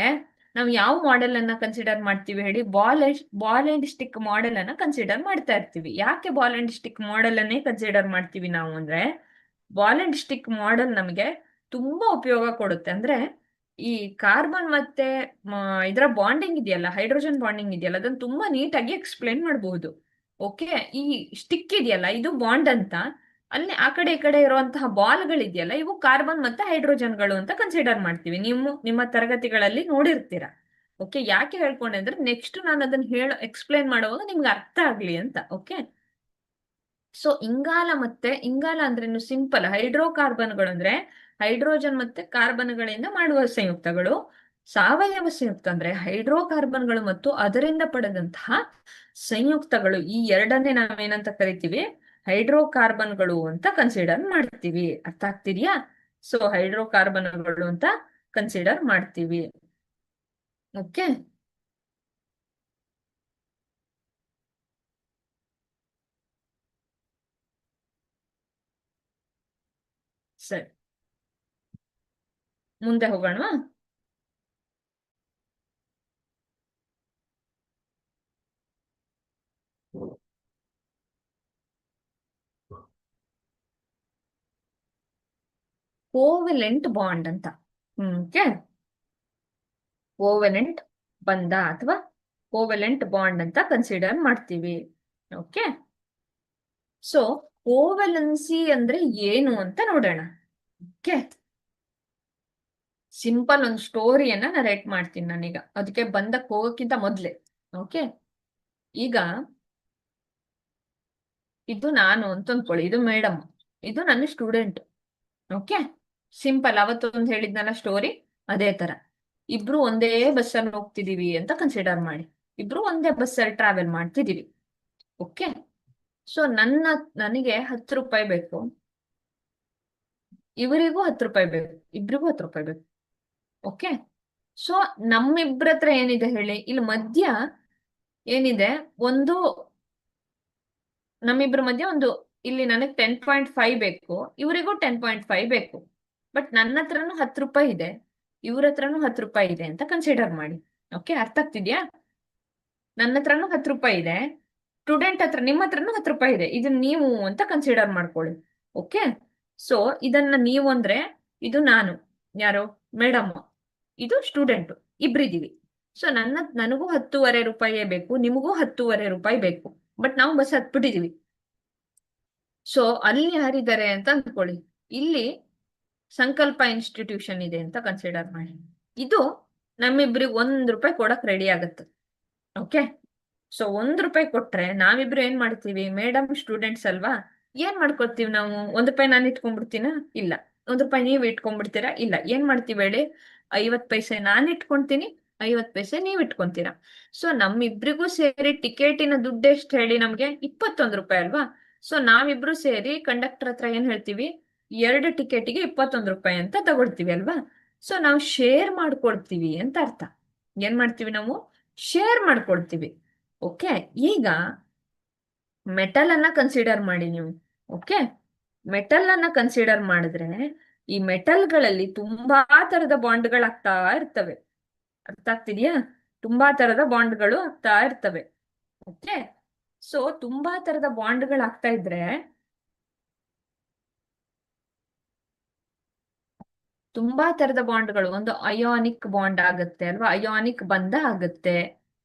ನಾವು ಯಾವ ಮಾಡೆಲ್ ಅನ್ನ ಕನ್ಸಿಡರ್ ಮಾಡ್ತೀವಿ ಹೇಳಿ? ಬಾಲ್ ಅಂಡ್ ಸ್ಟಿಕ್ ಮಾಡೆಲ್ ಅನ್ನ ಕನ್ಸಿಡರ್ ಮಾಡ್ತಾ ಇರ್ತೀವಿ. ಯಾಕೆ ಬಾಲ್ ಅಂಡ್ ಸ್ಟಿಕ್ ಮಾಡೆಲ್ ಅನ್ನೇ ಕನ್ಸಿಡರ್ ಮಾಡ್ತೀವಿ ನಾವು ಅಂದ್ರೆ, ಬಾಲ್ ಅಂಡ್ ಸ್ಟಿಕ್ ಮಾಡೆಲ್ ನಮಗೆ ತುಂಬಾ ಉಪಯೋಗ ಕೊಡುತ್ತೆ. ಅಂದ್ರೆ ಈ ಕಾರ್ಬನ್ ಮತ್ತೆ ಇದರ ಬಾಂಡಿಂಗ್ ಇದೆಯಲ್ಲ, ಹೈಡ್ರೋಜನ್ ಬಾಂಡಿಂಗ್ ಇದೆಯಲ್ಲ, ಅದನ್ನ ತುಂಬಾ ನೀಟಾಗಿ ಎಕ್ಸ್ಪ್ಲೇನ್ ಮಾಡಬಹುದು. ಓಕೆ, ಈ ಸ್ಟಿಕ್ ಇದೆಯಲ್ಲ ಇದು ಬಾಂಡ್ ಅಂತ, ಅಲ್ಲಿ ಆ ಕಡೆ ಈ ಕಡೆ ಇರುವಂತಹ ಬಾಲ್ಗಳಿದೆಯಲ್ಲ ಇವು ಕಾರ್ಬನ್ ಮತ್ತೆ ಹೈಡ್ರೋಜನ್ಗಳು ಅಂತ ಕನ್ಸಿಡರ್ ಮಾಡ್ತೀವಿ. ನೀವು ನಿಮ್ಮ ತರಗತಿಗಳಲ್ಲಿ ನೋಡಿರ್ತೀರಾ. ಓಕೆ, ಯಾಕೆ ಹೇಳ್ಕೊಂಡೆ ಅಂದ್ರೆ ನೆಕ್ಸ್ಟ್ ನಾನು ಅದನ್ನ ಎಕ್ಸ್ಪ್ಲೇನ್ ಮಾಡುವಾಗ ನಿಮ್ಗೆ ಅರ್ಥ ಆಗ್ಲಿ ಅಂತ. ಓಕೆ, ಸೊ ಇಂಗಾಲ ಅಂದ್ರೆ ಸಿಂಪಲ್. ಹೈಡ್ರೋಕಾರ್ಬನ್ಗಳು ಅಂದ್ರೆ ಹೈಡ್ರೋಜನ್ ಮತ್ತೆ ಕಾರ್ಬನ್ಗಳಿಂದ ಮಾಡುವ ಸಂಯುಕ್ತಗಳು. ಸಾವಯವ ಸಂಯುಕ್ತ ಅಂದ್ರೆ ಹೈಡ್ರೋಕಾರ್ಬನ್ಗಳು ಮತ್ತು ಅದರಿಂದ ಪಡೆದಂತಹ ಸಂಯುಕ್ತಗಳು. ಈ ಎರಡನ್ನೇ ನಾವೇನಂತ ಕರಿತೀವಿ? ಹೈಡ್ರೋಕಾರ್ಬನ್ಗಳು ಅಂತ ಕನ್ಸಿಡರ್ ಮಾಡ್ತೀವಿ. ಅರ್ಥ ಆಗ್ತಿದ್ಯಾ? ಸೊ ಹೈಡ್ರೋಕಾರ್ಬನ್ಗಳು ಅಂತ ಕನ್ಸಿಡರ್ ಮಾಡ್ತೀವಿ. ಓಕೆ, ಸರಿ, ಮುಂದೆ ಹೋಗೋಣ. ಕೋವೆಲೆಂಟ್ ಬಾಂಡ್ ಅಂತ. ಓಕೆ, ಕೋವೆಲೆಂಟ್ ಬಂಧ ಅಥವಾ ಕೋವೆಲೆಂಟ್ ಬಾಂಡ್ ಅಂತ ಕನ್ಸಿಡರ್ ಮಾಡ್ತೀವಿ. ಓಕೆ, ಸೊ ಕೋವೆಲೆನ್ಸಿ ಅಂದ್ರೆ ಏನು ಅಂತ ನೋಡೋಣ. ಓಕೆ, ಸಿಂಪಲ್ ಒಂದು ಸ್ಟೋರಿಯನ್ನ ನರೇಟ್ ಮಾಡ್ತೀನಿ ನಾನೀಗ, ಅದಕ್ಕೆ ಬಂಧಕ್ಕೆ ಹೋಗೋಕ್ಕಿಂತ ಮೊದ್ಲೆ. ಓಕೆ, ಈಗ ಇದು ನಾನು ಅಂತ ಅಂದ್ಕೊಳ್ಳಿ, ಇದು ಮೇಡಮ್, ಇದು ನನ್ನ ಸ್ಟೂಡೆಂಟ್. ಓಕೆ, ಸಿಂಪಲ್ ಅವತ್ತೊಂದು ಹೇಳಿದ್ನಲ್ಲ ಸ್ಟೋರಿ, ಅದೇ ತರ. ಇಬ್ರು ಒಂದೇ ಬಸ್ಸಲ್ಲಿ ಹೋಗ್ತಿದೀವಿ ಅಂತ ಕನ್ಸಿಡರ್ ಮಾಡಿ. ಇಬ್ರು ಒಂದೇ ಬಸ್ಸಲ್ಲಿ ಟ್ರಾವೆಲ್ ಮಾಡ್ತಿದೀವಿ. ಓಕೆ, ಸೊ ನನಗೆ 10 ರೂಪಾಯಿ ಬೇಕು, ಇವರಿಗೂ 10 ರೂಪಾಯಿ ಬೇಕು, ಇಬ್ರಿಗೂ 10 ರೂಪಾಯಿ ಬೇಕು. ಓಕೆ, ಸೊ ನಮ್ಮಿಬ್ರ ಹತ್ರ ಏನಿದೆ ಹೇಳಿ? ಇಲ್ಲಿ ಮಧ್ಯ ಏನಿದೆ? ನಮ್ಮಿಬ್ರ ಮಧ್ಯೆ ಇಲ್ಲಿ ನನಗೆ 10.5 ಬೇಕು, ಇವರಿಗೂ 10.5 ಬೇಕು. ಬಟ್ ನನ್ನ ಹತ್ರನೂ 10 ರೂಪಾಯಿ ಇದೆ, ಇವ್ರ ಹತ್ರನೂ 10 ರೂಪಾಯಿ ಇದೆ ಅಂತ ಕನ್ಸಿಡರ್ ಮಾಡಿ. ಓಕೆ, ಅರ್ಥ ಆಗ್ತಿದ್ಯಾ? ನನ್ನ ಹತ್ರನೂ 10 ರೂಪಾಯಿ ಇದೆ, ಸ್ಟೂಡೆಂಟ್ ಹತ್ರ, ನಿಮ್ಮ ಹತ್ರನೂ 10 ರೂಪಾಯಿ ಇದೆ. ಇದನ್ನ ನೀವು ಅಂತ ಕನ್ಸಿಡರ್ ಮಾಡ್ಕೊಳ್ಳಿ. ಓಕೆ, ಸೊ ಇದನ್ನ ನೀವು ಅಂದ್ರೆ ಇದು ನಾನು, ಯಾರು? ಮೇಡಮ್, ಇದು ಸ್ಟೂಡೆಂಟ್, ಇಬ್ರಿದೀವಿ. ಸೊ ನನಗೂ 10.5 ರೂಪಾಯಿ ಬೇಕು, ನಿಮಗೂ 10.5 ರೂಪಾಯಿ ಬೇಕು. ಬಟ್ ನಾವು ಬಸ್ ಹತ್ಬಿಟ್ಟಿದೀವಿ. ಸೊ ಅಲ್ಲಿ ಯಾರಿದ್ದಾರೆ ಅಂತ ಅಂದ್ಕೊಳ್ಳಿ. ಇಲ್ಲಿ ಸಂಕಲ್ಪ ಇನ್ಸ್ಟಿಟ್ಯೂಷನ್ ಇದೆ ಅಂತ ಕನ್ಸಿಡರ್ ಮಾಡಿ. ಇದು ನಮ್ಮಿಬ್ರಿಗೆ 1 ರೂಪಾಯಿ ಕೊಡಕ್ ರೆಡಿ ಆಗತ್ತೆ. ಓಕೆ, ಸೊ 1 ರೂಪಾಯಿ ಕೊಟ್ರೆ ನಾವಿಬ್ರು ಏನ್ ಮಾಡ್ತೀವಿ? ಮೇಡಮ್ ಸ್ಟೂಡೆಂಟ್ಸ್ ಅಲ್ವಾ, ಏನ್ ಮಾಡ್ಕೊತೀವಿ ನಾವು? 1 ರೂಪಾಯಿ ನಾನು ಇಟ್ಕೊಂಡ್ಬಿಡ್ತೀನ? ಇಲ್ಲ. 1 ರೂಪಾಯಿ ನೀವು ಇಟ್ಕೊಂಡ್ಬಿಡ್ತೀರಾ? ಇಲ್ಲ. ಏನ್ ಮಾಡ್ತೀವಿ ಹೇಳಿ? 50 ಪೈಸೆ ನಾನು ಇಟ್ಕೊಂತೀನಿ, 50 ಪೈಸೆ ನೀವ್ ಇಟ್ಕೊಂತೀರಾ. ಸೊ ನಮ್ಮಿಬ್ರಿಗೂ ಸೇರಿ ಟಿಕೆಟಿನ ದುಡ್ಡು ಎಷ್ಟು ಹೇಳಿ? ನಮ್ಗೆ 21 ರೂಪಾಯಿ ಅಲ್ವಾ? ಸೊ ನಾವಿಬ್ರು ಸೇರಿ ಕಂಡಕ್ಟರ್ ಹತ್ರ ಏನ್ ಹೇಳ್ತೀವಿ? 2 ಟಿಕೆಟಿಗೆ 21 ರೂಪಾಯಿ ಅಂತ ತಗೊಳ್ತೀವಿ ಅಲ್ವಾ? ಸೊ ನಾವು ಶೇರ್ ಮಾಡ್ಕೊಳ್ತೀವಿ ಅಂತ ಅರ್ಥ. ಏನ್ ಮಾಡ್ತೀವಿ ನಾವು? ಶೇರ್ ಮಾಡ್ಕೊಳ್ತೀವಿ. ಓಕೆ, ಈಗ ಮೆಟಲ್ ಅನ್ನ ಕನ್ಸಿಡರ್ ಮಾಡಿ ನೀವು. ಓಕೆ, ಮೆಟಲ್ ಅನ್ನ ಕನ್ಸಿಡರ್ ಮಾಡಿದ್ರೆ ಈ ಮೆಟಲ್ಗಳಲ್ಲಿ ತುಂಬಾ ತರದ ಬಾಂಡ್ಗಳಾಗ್ತಾ ಇರ್ತವೆ. ಅರ್ಥ ಆಗ್ತಿದ್ಯಾ? ತುಂಬಾ ತರದ ಬಾಂಡ್ಗಳು ಆಗ್ತಾ ಇರ್ತವೆ. ಓಕೆ, ಸೊ ತುಂಬಾ ತರದ ಬಾಂಡ್ಗಳಾಗ್ತಾ ಇದ್ರೆ ತುಂಬಾ ತರದ ಬಾಂಡ್ಗಳು, ಒಂದು ಅಯಾನಿಕ್ ಬಾಂಡ್ ಆಗುತ್ತೆ ಅಲ್ವಾ? ಅಯಾನಿಕ್ ಬಂಧ ಆಗುತ್ತೆ,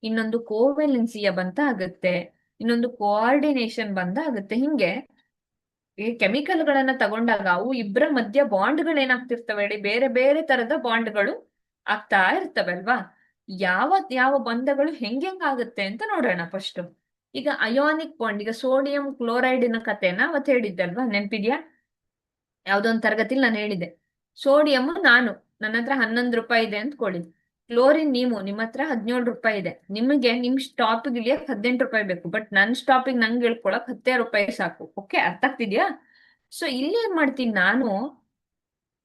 ಇನ್ನೊಂದು ಕೋವೆಲೆನ್ಸಿಯ ಬಂಧ ಆಗುತ್ತೆ, ಇನ್ನೊಂದು ಕೋಆರ್ಡಿನೇಷನ್ ಬಂಧ ಆಗುತ್ತೆ. ಹಿಂಗೆ ಈ ಕೆಮಿಕಲ್ ಗಳನ್ನ ತಗೊಂಡಾಗ ಅವು ಇಬ್ಬರ ಮಧ್ಯ ಬಾಂಡ್ಗಳು ಏನಾಗ್ತಿರ್ತವೆ ಹೇಳಿ? ಬೇರೆ ಬೇರೆ ತರದ ಬಾಂಡ್ಗಳು ಆಗ್ತಾ ಇರ್ತವೆ ಅಲ್ವಾ? ಯಾವ ಬಂಧಗಳು ಹೆಂಗಾಗುತ್ತೆ ಅಂತ ನೋಡೋಣ ಫಸ್ಟ್. ಈಗ ಅಯಾನಿಕ್ ಬಾಂಡ್, ಈಗ ಸೋಡಿಯಂ ಕ್ಲೋರೈಡಿನ ಕಥೆನ ಅವತ್ತು ಹೇಳಿದ್ದೆ ಅಲ್ವಾ? ನೆನ್ಪಿದ್ಯಾ? ಯಾವ್ದೋ ಒಂದು ತರಗತಿಲಿ ನಾನು ಹೇಳಿದೆ. ಸೋಡಿಯಂ ನನ್ನ ಹತ್ರ 11 ರೂಪಾಯಿ ಇದೆ ಅಂದ್ಕೊಳ್ಳಿ. ಕ್ಲೋರಿನ್ ನಿಮ್ಮ ಹತ್ರ 17 ರೂಪಾಯಿ ಇದೆ. ನಿಮಗೆ ನಿಮ್ ಸ್ಟಾಪಿಗೆ ಇಳಿಯಕ್ 18 ರೂಪಾಯಿ ಬೇಕು. ಬಟ್ ನನ್ ಸ್ಟಾಪಿಗೆ ನಂಗೆ ಇಳ್ಕೊಳಕ್ 10 ರೂಪಾಯಿ ಸಾಕು. ಓಕೆ, ಅರ್ಥ ಆಗ್ತಿದ್ಯಾ? ಸೊ ಇಲ್ಲಿ ಏನ್ ಮಾಡ್ತೀನಿ ನಾನು?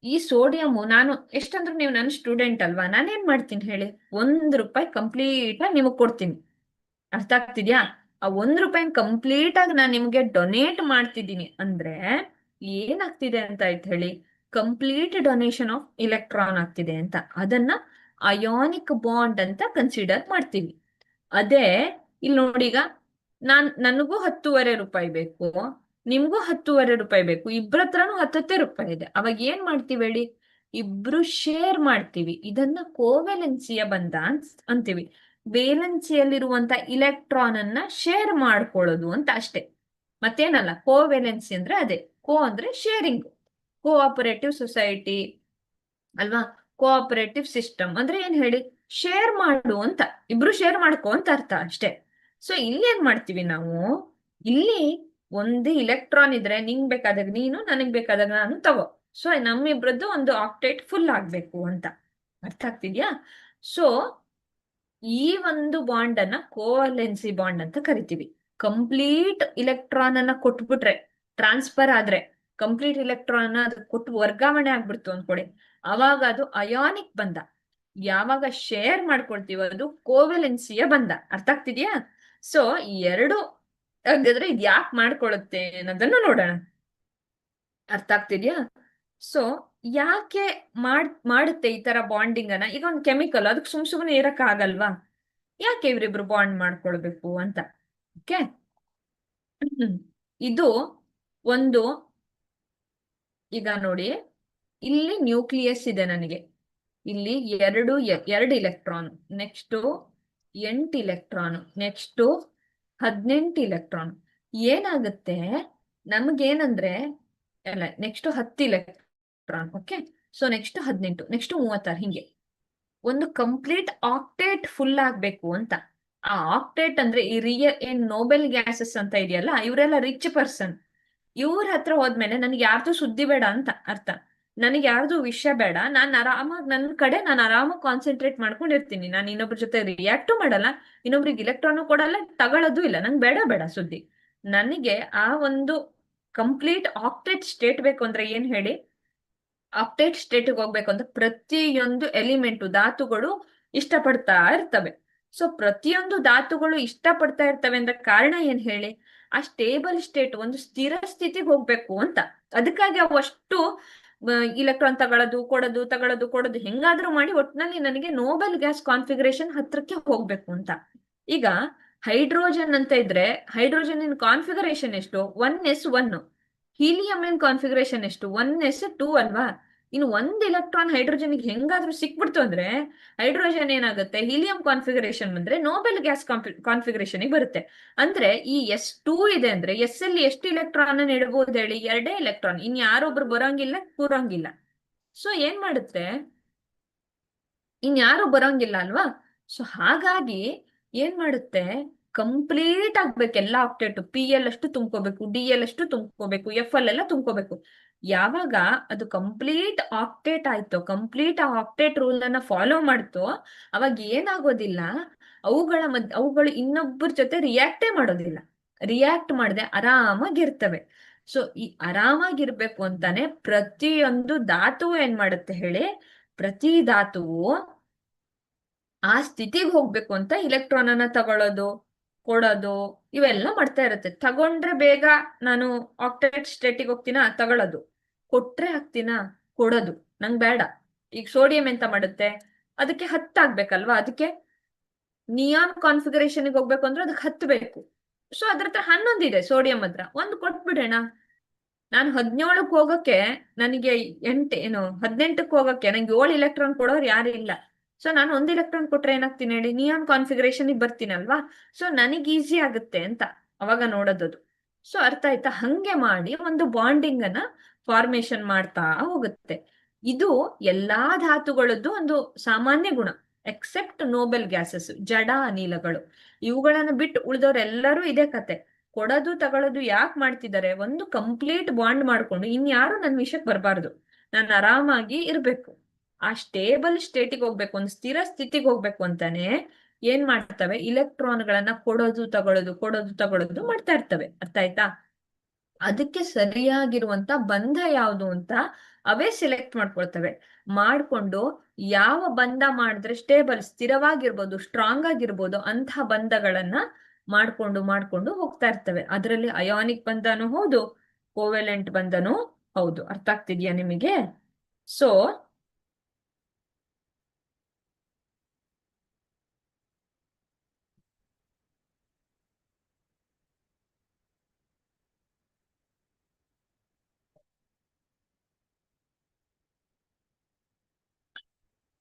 ಈ ಸೋಡಿಯಂ ನಾನು ಎಷ್ಟಂದ್ರೆ ನೀವು ನನ್ನ ಸ್ಟೂಡೆಂಟ್ ಅಲ್ವಾ, ನಾನೇನ್ ಮಾಡ್ತೀನಿ ಹೇಳಿ? 1 ರೂಪಾಯಿ ಕಂಪ್ಲೀಟ್ ಆಗಿ ನಿಮಗ್ ಕೊಡ್ತೀನಿ. ಅರ್ಥ ಆಗ್ತಿದ್ಯಾ? ಆ 1 ರೂಪಾಯಿ ಕಂಪ್ಲೀಟ್ ಆಗಿ ನಾನು ನಿಮ್ಗೆ ಡೊನೇಟ್ ಮಾಡ್ತಿದ್ದೀನಿ ಅಂದ್ರೆ ಏನಾಗ್ತಿದೆ ಅಂತ ಆಯ್ತು ಹೇಳಿ? ಕಂಪ್ಲೀಟ್ ಡೊನೇಷನ್ ಆಫ್ ಇಲೆಕ್ಟ್ರಾನ್ ಆಗ್ತಿದೆ ಅಂತ. ಅದನ್ನ ಅಯಾನಿಕ್ ಬಾಂಡ್ ಅಂತ ಕನ್ಸಿಡರ್ ಮಾಡ್ತೀವಿ. ಅದೇ ಇಲ್ಲಿ ನೋಡಿ, ಈಗ ನನಗೂ 10.5 ರೂಪಾಯಿ ಬೇಕು, ನಿಮ್ಗೂ 10.5 ರೂಪಾಯಿ ಬೇಕು, ಇಬ್ಬರ ಹತ್ರನೂ 10 ರೂಪಾಯಿ ಇದೆ. ಅವಾಗ ಏನ್ ಮಾಡ್ತೀವಿ ಹೇಳಿ? ಇಬ್ರು ಶೇರ್ ಮಾಡ್ತೀವಿ. ಇದನ್ನ ಕೋವೆಲೆನ್ಸಿಯ ಬಂಧ ಅಂತೀವಿ. ವೇಲೆನ್ಸಿಯಲ್ಲಿರುವಂತ ಇಲೆಕ್ಟ್ರಾನ್ ಅನ್ನ ಶೇರ್ ಮಾಡ್ಕೊಳ್ಳೋದು ಅಂತ ಅಷ್ಟೇ, ಮತ್ತೇನಲ್ಲ. ಕೋವೆಲೆನ್ಸಿ ಅಂದ್ರೆ ಅದೇ. ಕೋ ಅಂದ್ರೆ ಶೇರಿಂಗ್, ಕೋಆಪರೇಟಿವ್ ಸೊಸೈಟಿ ಅಲ್ವಾ? ಕೋಆಪರೇಟಿವ್ ಸಿಸ್ಟಮ್ ಅಂದ್ರೆ ಏನ್ ಹೇಳಿ? ಶೇರ್ ಮಾಡು ಅಂತ, ಇಬ್ರು ಶೇರ್ ಮಾಡ್ಕೋ ಅಂತ ಅರ್ಥ ಅಷ್ಟೇ. ಸೊ ಇಲ್ಲಿ ಏನ್ ಮಾಡ್ತೀವಿ ನಾವು? ಇಲ್ಲಿ ಒಂದು ಇಲೆಕ್ಟ್ರಾನ್ ಇದ್ರೆ ನಿಂಗ್ ಬೇಕಾದಾಗ ನೀನು, ನನಗ್ ಬೇಕಾದಾಗ ನಾನು ತಗೋ. ಸೊ ನಮ್ಮಿಬ್ರದ್ದು ಒಂದು ಆಕ್ಟೇಟ್ ಫುಲ್ ಆಗ್ಬೇಕು ಅಂತ. ಅರ್ಥ ಆಗ್ತಿದ್ಯಾ? ಸೊ ಈ ಒಂದು ಬಾಂಡ್ ಅನ್ನ ಕೋವೆಲೆನ್ಸಿ ಬಾಂಡ್ ಅಂತ ಕರಿತೀವಿ. ಕಂಪ್ಲೀಟ್ ಇಲೆಕ್ಟ್ರಾನ್ ಅನ್ನ ಕೊಟ್ಬಿಟ್ರೆ, ಟ್ರಾನ್ಸ್ಫರ್ ಆದ್ರೆ, ಕಂಪ್ಲೀಟ್ ಇಲೆಕ್ಟ್ರಾನ್ ಅದು ಕೊಟ್ಟು ವರ್ಗಾವಣೆ ಆಗ್ಬಿಡ್ತು ಅನ್ಕೊಡಿ, ಅವಾಗ ಅದು ಅಯಾನಿಕ್ ಬಂಧ. ಯಾವಾಗ ಶೇರ್ ಮಾಡ್ಕೊಳ್ತೀವೋ ಅದು ಕೋವೆಲೆನ್ಸಿಯ ಬಂಧ. ಅರ್ಥ ಆಗ್ತಿದ್ಯಾ? ಸೊ ಈ ಎರಡು ಹಾಗಾದ್ರೆ ಇದು ಯಾಕೆ ಮಾಡ್ಕೊಳುತ್ತೆ ಅನ್ನೋದನ್ನ ನೋಡೋಣ. ಅರ್ಥ ಆಗ್ತಿದ್ಯಾ? ಸೊ ಯಾಕೆ ಮಾಡುತ್ತೆ ಈ ತರ ಬಾಂಡಿಂಗ್ ಅನ್ನ? ಈಗ ಒಂದು ಕೆಮಿಕಲ್, ಅದಕ್ಕೆ ಸುಮ್ನೆ ಇರಕ್ ಆಗಲ್ವಾ? ಯಾಕೆ ಇವರಿಬ್ರು ಬಾಂಡ್ ಮಾಡ್ಕೊಳ್ಬೇಕು ಅಂತ. ಓಕೆ, ಇದು ಒಂದು, ಈಗ ನೋಡಿ, ಇಲ್ಲಿ ನ್ಯೂಕ್ಲಿಯಸ್ ಇದೆ ನನಗೆ. ಇಲ್ಲಿ ಎರಡು electron, next 8 electron, next 18 electron. ಏನಾಗುತ್ತೆ ನಮಗೇನಂದ್ರೆ, ಅಲ್ಲ, next 10 electron. Okay, so next 18, next 36, ಹಿಂಗೆ ಒಂದು ಕಂಪ್ಲೀಟ್ ಆಕ್ಟೇಟ್ ಫುಲ್ ಆಗ್ಬೇಕು ಅಂತ. ಆ ಆಕ್ಟೇಟ್ ಅಂದ್ರೆ ಈ ಏನ್ ನೋಬೆಲ್ ಗ್ಯಾಸಸ್ ಅಂತ ಇದೆಯಲ್ಲ, ಇವರೆಲ್ಲ ರಿಚ್ ಪರ್ಸನ್. ಇವ್ರ ಹತ್ರ ಹೋದ್ಮೇಲೆ ನನಗೆ ಯಾರ್ದು ಸುದ್ದಿ ಬೇಡ ಅಂತ ಅರ್ಥ. ನನಗೆ ಯಾರ್ದು ವಿಷಯ ಬೇಡ, ನಾನು ಆರಾಮಾಗಿ ನನ್ನ ಕಡೆ ನಾನು ಆರಾಮಾಗಿ ಕಾನ್ಸಂಟ್ರೇಟ್ ಮಾಡ್ಕೊಂಡಿರ್ತೀನಿ. ನಾನು ಇನ್ನೊಬ್ರ ಜೊತೆ ರಿಯಾಕ್ಟು ಮಾಡಲ್ಲ, ಇನ್ನೊಬ್ರಿಗೆ ಇಲೆಕ್ಟ್ರಾನು ಕೊಡಲ್ಲ, ತಗೊಳ್ಳೋದು ಇಲ್ಲ. ನಂಗೆ ಬೇಡ ಸುದ್ದಿ. ನನಗೆ ಆ ಒಂದು ಕಂಪ್ಲೀಟ್ ಆಕ್ಟೇಟ್ ಸ್ಟೇಟ್ ಬೇಕು ಅಂದ್ರೆ ಏನ್ ಹೇಳಿ? ಆಕ್ಟೇಟ್ ಸ್ಟೇಟ್ಗೆ ಹೋಗ್ಬೇಕು ಅಂತ ಪ್ರತಿಯೊಂದು ಎಲಿಮೆಂಟು, ಧಾತುಗಳು ಇಷ್ಟಪಡ್ತಾ ಇರ್ತವೆ. ಸೊ ಪ್ರತಿಯೊಂದು ಧಾತುಗಳು ಇಷ್ಟಪಡ್ತಾ ಇರ್ತವೆ ಅಂದ್ರೆ ಕಾರಣ ಏನ್ ಹೇಳಿ? ಆ ಸ್ಟೇಬಲ್ ಸ್ಟೇಟ್, ಒಂದು ಸ್ಥಿರ ಸ್ಥಿತಿಗೆ ಹೋಗ್ಬೇಕು ಅಂತ. ಅದಕ್ಕಾಗಿ ಅವು ಅಷ್ಟು ಇಲೆಕ್ಟ್ರಾನ್ ತಗೊಳ್ಳೋದು ಹೆಂಗಾದ್ರೂ ಮಾಡಿ ಒಟ್ಟಿನಲ್ಲಿ ನನಗೆ ನೋಬೆಲ್ ಗ್ಯಾಸ್ ಕಾನ್ಫಿಗರೇಷನ್ ಹತ್ರಕ್ಕೆ ಹೋಗ್ಬೇಕು ಅಂತ. ಈಗ ಹೈಡ್ರೋಜನ್ ಅಂತ ಇದ್ರೆ, ಹೈಡ್ರೋಜನ್ ಕಾನ್ಫಿಗರೇಷನ್ ಎಷ್ಟು? 1s1. ಹೀಲಿಯಂ ಕಾನ್ಫಿಗರೇಷನ್ ಎಷ್ಟು? 1s2 ಅಲ್ವಾ? ಇನ್ನು ಒಂದ್ ಎಲೆಕ್ಟ್ರಾನ್ ಹೈಡ್ರೋಜನ್ಗೆ ಹೆಂಗಾದ್ರೂ ಸಿಕ್ಬಿಡ್ತು ಅಂದ್ರೆ ಹೈಡ್ರೋಜನ್ ಏನಾಗುತ್ತೆ, ಹೀಲಿಯಂ ಕಾನ್ಫಿಗರೇಷನ್ ಬಂದ್ರೆ ನೋಬೆಲ್ ಗ್ಯಾಸ್ ಕಾನ್ಫಿಗರೇಷನ್ ಬರುತ್ತೆ. ಅಂದ್ರೆ ಈ S2 ಇದೆ ಅಂದ್ರೆ ಎಸ್ ಅಲ್ಲಿ ಎಷ್ಟು ಇಲೆಕ್ಟ್ರಾನ್ ನೀಡಬಹುದು ಹೇಳಿ? 2 ಎಲೆಕ್ಟ್ರಾನ್. ಇನ್ ಯಾರೊಬ್ರು ಬರೋಂಗಿಲ್ಲ, ಕೂರೋಂಗಿಲ್ಲ. ಸೊ ಏನ್ ಮಾಡುತ್ತೆ, ಇನ್ಯಾರು ಬರೋಂಗಿಲ್ಲ ಅಲ್ವಾ? ಸೊ ಹಾಗಾಗಿ ಏನ್ ಮಾಡುತ್ತೆ, ಕಂಪ್ಲೀಟ್ ಆಗ್ಬೇಕು ಎಲ್ಲ ಆಕ್ಟೇಟ್. PL ಅಷ್ಟು ತುಂಬ್ಕೋಬೇಕು, DL ಅಷ್ಟು ತುಂಬ್ಕೋಬೇಕು, FL ಎಲ್ಲ ತುಂಬ್ಕೋಬೇಕು. ಯಾವಾಗ ಅದು ಕಂಪ್ಲೀಟ್ ಆಕ್ಟೇಟ್ ಆಯ್ತು, ಕಂಪ್ಲೀಟ್ ಆ ಆಕ್ಟೇಟ್ ರೂಲ್ ಅನ್ನ ಫಾಲೋ ಮಾಡ್ತು, ಅವಾಗ ಏನಾಗೋದಿಲ್ಲ, ಅವುಗಳು ಇನ್ನೊಬ್ಬರ ಜೊತೆ ರಿಯಾಕ್ಟೇ ಮಾಡೋದಿಲ್ಲ. ರಿಯಾಕ್ಟ್ ಮಾಡದೆ ಆರಾಮಾಗಿರ್ತವೆ. ಸೊ ಈ ಆರಾಮಾಗಿರ್ಬೇಕು ಅಂತಾನೆ ಪ್ರತಿಯೊಂದು ಧಾತುವು ಏನ್ ಮಾಡುತ್ತೆ ಹೇಳಿ, ಪ್ರತಿ ಧಾತುವು ಆ ಸ್ಥಿತಿಗೆ ಹೋಗ್ಬೇಕು ಅಂತ ಇಲೆಕ್ಟ್ರಾನ್ ಅನ್ನ ತಗೊಳ್ಳೋದು, ಕೊಡೋದು, ಇವೆಲ್ಲ ಮಾಡ್ತಾ ಇರುತ್ತೆ. ತಗೊಂಡ್ರೆ ಬೇಗ ನಾನು ಆಕ್ಟೇಟ್ ಸ್ಟೇಟಿಗೆ ಹೋಗ್ತೀನಾ, ತಗೊಳ್ಳೋದು. ಕೊಟ್ರೆ ಹಾಕ್ತೀನಾ, ಕೊಡೋದು. ನಂಗೆ ಬೇಡ. ಈಗ ಸೋಡಿಯಂ ಎಂತ ಮಾಡುತ್ತೆ, ಅದಕ್ಕೆ 10 ಆಗ್ಬೇಕಲ್ವಾ, ಅದಕ್ಕೆ ನಿಯಾನ್ ಕಾನ್ಫಿಗರೇಷನ್ಗೆ ಹೋಗ್ಬೇಕು ಅಂದ್ರೆ ಅದಕ್ಕೆ 10 ಬೇಕು. ಸೊ ಅದ್ರ ಹತ್ರ 11 ಇದೆ ಸೋಡಿಯಂ ಹತ್ರ, ಒಂದು ಕೊಟ್ಬಿಡೋಣ. ನಾನು 17ಕ್ಕೆ ಹೋಗಕ್ಕೆ ನನಗೆ 18ಕ್ಕೆ ಹೋಗಕ್ಕೆ ನಂಗೆ 7 ಇಲೆಕ್ಟ್ರಾನ್ ಕೊಡೋರು ಯಾರು ಇಲ್ಲ. ಸೊ ನಾನು 1 ಇಲೆಕ್ಟ್ರಾನ್ ಕೊಟ್ರೆ ಏನಾಗ್ತೀನಿ ಹೇಳಿ, ನಿಯಾನ್ ಕಾನ್ಫಿಗರೇಷನ್ ಬರ್ತೀನಲ್ವಾ. ಸೊ ನನಗೆ ಈಸಿ ಆಗುತ್ತೆ ಅಂತ ಅವಾಗ ನೋಡೋದದು. ಸೊ ಅರ್ಥ ಆಯ್ತಾ? ಹಂಗೆ ಮಾಡಿ ಒಂದು ಬಾಂಡಿಂಗ್ ಅನ್ನ ಫಾರ್ಮೇಶನ್ ಮಾಡ್ತಾ ಹೋಗುತ್ತೆ. ಇದು ಎಲ್ಲಾ ಧಾತುಗಳದ್ದು ಒಂದು ಸಾಮಾನ್ಯ ಗುಣ, ಎಕ್ಸೆಪ್ಟ್ ನೋಬೆಲ್ ಗ್ಯಾಸಸ್, ಜಡ ಅನಿಲಗಳು. ಇವುಗಳನ್ನ ಬಿಟ್ಟು ಉಳಿದವರೆಲ್ಲರೂ ಇದೇ ಕತೆ. ಕೊಡೋದು ತಗೊಳ್ಳೋದು ಯಾಕೆ ಮಾಡ್ತಿದ್ದಾರೆ, ಒಂದು ಕಂಪ್ಲೀಟ್ ಬಾಂಡ್ ಮಾಡ್ಕೊಂಡು ಇನ್ಯಾರು ನನ್ನ ವಿಷಯಕ್ಕೆ ಬರಬಾರ್ದು, ನಾನು ಆರಾಮಾಗಿ ಇರ್ಬೇಕು, ಆ ಸ್ಟೇಬಲ್ ಸ್ಟೇಟಿಗೆ ಹೋಗ್ಬೇಕು, ಒಂದು ಸ್ಥಿರ ಸ್ಥಿತಿಗೆ ಹೋಗ್ಬೇಕು ಅಂತಾನೆ ಏನ್ ಮಾಡ್ತವೆ, ಇಲೆಕ್ಟ್ರಾನ್ಗಳನ್ನ ಕೊಡೋದು ತಗೊಳ್ಳೋದು, ಕೊಡೋದು ತಗೊಳ್ಳೋದು ಮಾಡ್ತಾ ಇರ್ತವೆ. ಅರ್ಥ ಆಯ್ತಾ? ಅದಕ್ಕೆ ಸರಿಯಾಗಿರುವಂತ ಬಂಧ ಯಾವುದು ಅಂತ ಅವೇ ಸೆಲೆಕ್ಟ್ ಮಾಡ್ಕೊಳ್ತವೆ. ಮಾಡ್ಕೊಂಡು ಯಾವ ಬಂಧ ಮಾಡಿದ್ರೆ ಸ್ಟೇಬಲ್, ಸ್ಥಿರವಾಗಿರ್ಬೋದು, ಸ್ಟ್ರಾಂಗ್ ಆಗಿರ್ಬೋದು, ಅಂತಹ ಬಂಧಗಳನ್ನ ಮಾಡ್ಕೊಂಡು ಮಾಡ್ಕೊಂಡು ಹೋಗ್ತಾ ಇರ್ತವೆ. ಅದರಲ್ಲಿ ಅಯಾನಿಕ್ ಬಂಧನೂ ಹೌದು, ಕೋವೆಲೆಂಟ್ ಬಂಧನೂ ಹೌದು. ಅರ್ಥ ಆಗ್ತಿದ್ಯಾ ನಿಮಗೆ? ಸೊ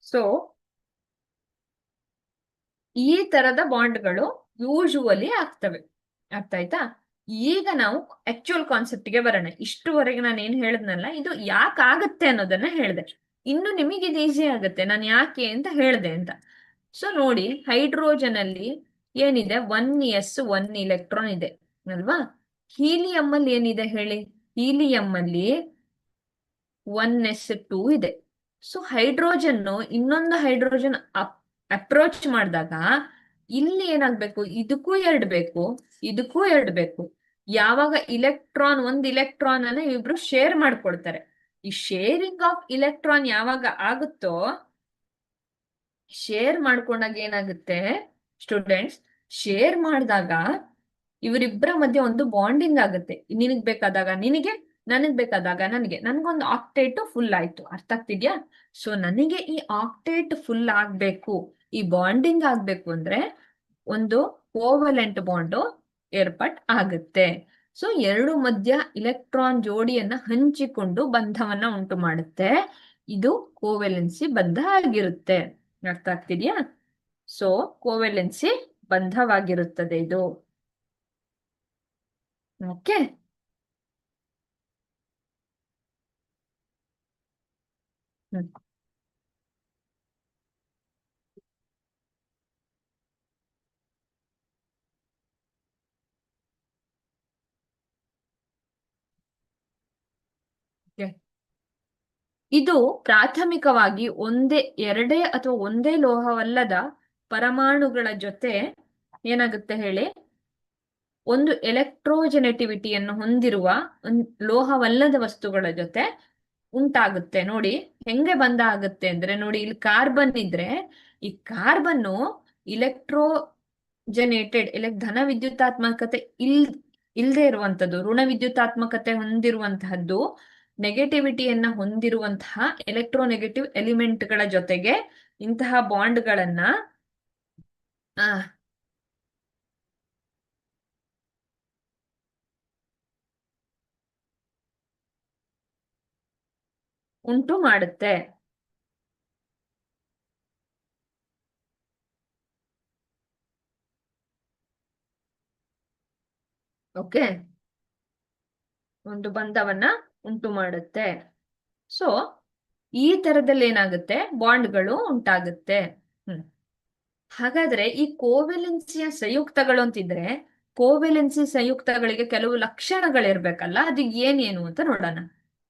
ಸೊ ಈ ತರದ ಬಾಂಡ್ಗಳು ಯೂಶುವಲಿ ಆಗ್ತವೆ. ಅರ್ಥ ಆಯ್ತಾ? ಈಗ ನಾವು ಆಕ್ಚುಯಲ್ ಕಾನ್ಸೆಪ್ಟ್ಗೆ ಬರೋಣ. ಇಷ್ಟುವರೆಗೆ ನಾನು ಏನ್ ಹೇಳಿದ್ನಲ್ಲ, ಇದು ಯಾಕೆ ಆಗತ್ತೆ ಅನ್ನೋದನ್ನ ಹೇಳಿದೆ. ಇನ್ನು ನಿಮಗೆ ಇದು ಈಸಿ ಆಗುತ್ತೆ ನಾನು ಯಾಕೆ ಅಂತ ಹೇಳಿದೆ ಅಂತ. ಸೊ ನೋಡಿ, ಹೈಡ್ರೋಜನ್ ಅಲ್ಲಿ ಏನಿದೆ, 1s1 ಇದೆ ಅಲ್ವಾ? ಹೀಲಿಯಂ ಅಲ್ಲಿ ಏನಿದೆ ಹೇಳಿ, ಹೀಲಿಯಂ ಅಲ್ಲಿ 1s2 ಇದೆ. ಸೊ ಹೈಡ್ರೋಜನ್ ಇನ್ನೊಂದು ಹೈಡ್ರೋಜನ್ ಅಪ್ರೋಚ್ ಮಾಡಿದಾಗ ಇಲ್ಲಿ ಏನಾಗ್ಬೇಕು, ಇದಕ್ಕೂ 2 ಬೇಕು, ಇದಕ್ಕೂ 2 ಬೇಕು. ಯಾವಾಗ ಒಂದು ಇಲೆಕ್ಟ್ರಾನ್ ಅನ್ನ ಇಬ್ರು ಶೇರ್ ಮಾಡ್ಕೊಳ್ತಾರೆ, ಈ ಶೇರಿಂಗ್ ಆಫ್ ಇಲೆಕ್ಟ್ರಾನ್ ಯಾವಾಗ ಆಗುತ್ತೋ, ಶೇರ್ ಮಾಡ್ಕೊಂಡಾಗ ಏನಾಗುತ್ತೆ ಸ್ಟೂಡೆಂಟ್ಸ್, ಶೇರ್ ಮಾಡಿದಾಗ ಇವರಿಬ್ಬರ ಮಧ್ಯೆ ಒಂದು ಬಾಂಡಿಂಗ್ ಆಗುತ್ತೆ. ನಿನಗ್ ಬೇಕಾದಾಗ ನಿನಗೆ, ನನಗ್ ಬೇಕಾದಾಗ ನನಗೆ, ನನ್ಗೊಂದು ಆಕ್ಟೇಟ್ ಫುಲ್ ಆಯ್ತು. ಅರ್ಥ ಆಗ್ತಿದ್ಯಾ? ಸೊ ನನಗೆ ಈ ಆಕ್ಟೇಟ್ ಫುಲ್ ಆಗ್ಬೇಕು, ಈ ಬಾಂಡಿಂಗ್ ಆಗ್ಬೇಕು ಅಂದ್ರೆ ಒಂದು ಕೋವಲೆಂಟ್ ಬಾಂಡ್ ಏರ್ಪಾಟ್ ಆಗುತ್ತೆ. ಸೊ ಎರಡು ಮಧ್ಯ ಇಲೆಕ್ಟ್ರಾನ್ ಜೋಡಿಯನ್ನ ಹಂಚಿಕೊಂಡು ಬಂಧವನ್ನ ಉಂಟು ಮಾಡುತ್ತೆ. ಇದು ಕೋವೆಲೆನ್ಸಿ ಬಂಧ ಆಗಿರುತ್ತೆ. ಅರ್ಥ ಆಗ್ತಿದ್ಯಾ? ಸೊ ಕೋವೆಲೆನ್ಸಿ ಬಂಧವಾಗಿರುತ್ತದೆ ಇದು. ಓಕೆ. ಇದು ಪ್ರಾಥಮಿಕವಾಗಿ ಎರಡೇ ಅಥವಾ ಒಂದೇ ಲೋಹವಲ್ಲದ ಪರಮಾಣುಗಳ ಜೊತೆ ಏನಾಗುತ್ತೆ ಹೇಳಿ, ಒಂದು ಎಲೆಕ್ಟ್ರೋಜೆನೆಟಿವಿಟಿಯನ್ನು ಹೊಂದಿರುವ ಲೋಹವಲ್ಲದ ವಸ್ತುಗಳ ಜೊತೆ ಉಂಟಾಗುತ್ತೆ. ನೋಡಿ ಹೆಂಗೆ ಬಂಧ ಆಗುತ್ತೆ ಅಂದ್ರೆ, ನೋಡಿ ಇಲ್ಲಿ ಕಾರ್ಬನ್ ಇದ್ರೆ, ಈ ಕಾರ್ಬನ್ನು ಇಲೆಕ್ಟ್ರೋಜೆನೇಟೆಡ್ ಧನ ವಿದ್ಯುತಾತ್ಮಕತೆ ಇಲ್ಲದೆ ಇರುವಂತದ್ದು, ಋಣ ವಿದ್ಯುತಾತ್ಮಕತೆ ಹೊಂದಿರುವಂತಹದ್ದು, ನೆಗೆಟಿವಿಟಿಯನ್ನ ಹೊಂದಿರುವಂತಹ ಎಲೆಕ್ಟ್ರೋನೆಗೆಟಿವ್ ಎಲಿಮೆಂಟ್ಗಳ ಜೊತೆಗೆ ಇಂತಹ ಬಾಂಡ್ಗಳನ್ನ ಉಂಟು ಮಾಡುತ್ತೆ. ಓಕೆ, ಒಂದು ಬಂಧವನ್ನ ಉಂಟು ಮಾಡುತ್ತೆ. ಸೊ ಈ ತರದಲ್ಲಿ ಏನಾಗುತ್ತೆ, ಬಾಂಡ್ಗಳು ಉಂಟಾಗುತ್ತೆ. ಹಾಗಾದ್ರೆ ಈ ಕೋವೆಲೆನ್ಸಿಯ ಸಂಯುಕ್ತಗಳು ಅಂತಿದ್ರೆ, ಕೋವೆಲೆನ್ಸಿ ಸಂಯುಕ್ತಗಳಿಗೆ ಕೆಲವು ಲಕ್ಷಣಗಳಿರ್ಬೇಕಲ್ಲ, ಅದು ಏನೇನು ಅಂತ ನೋಡೋಣ.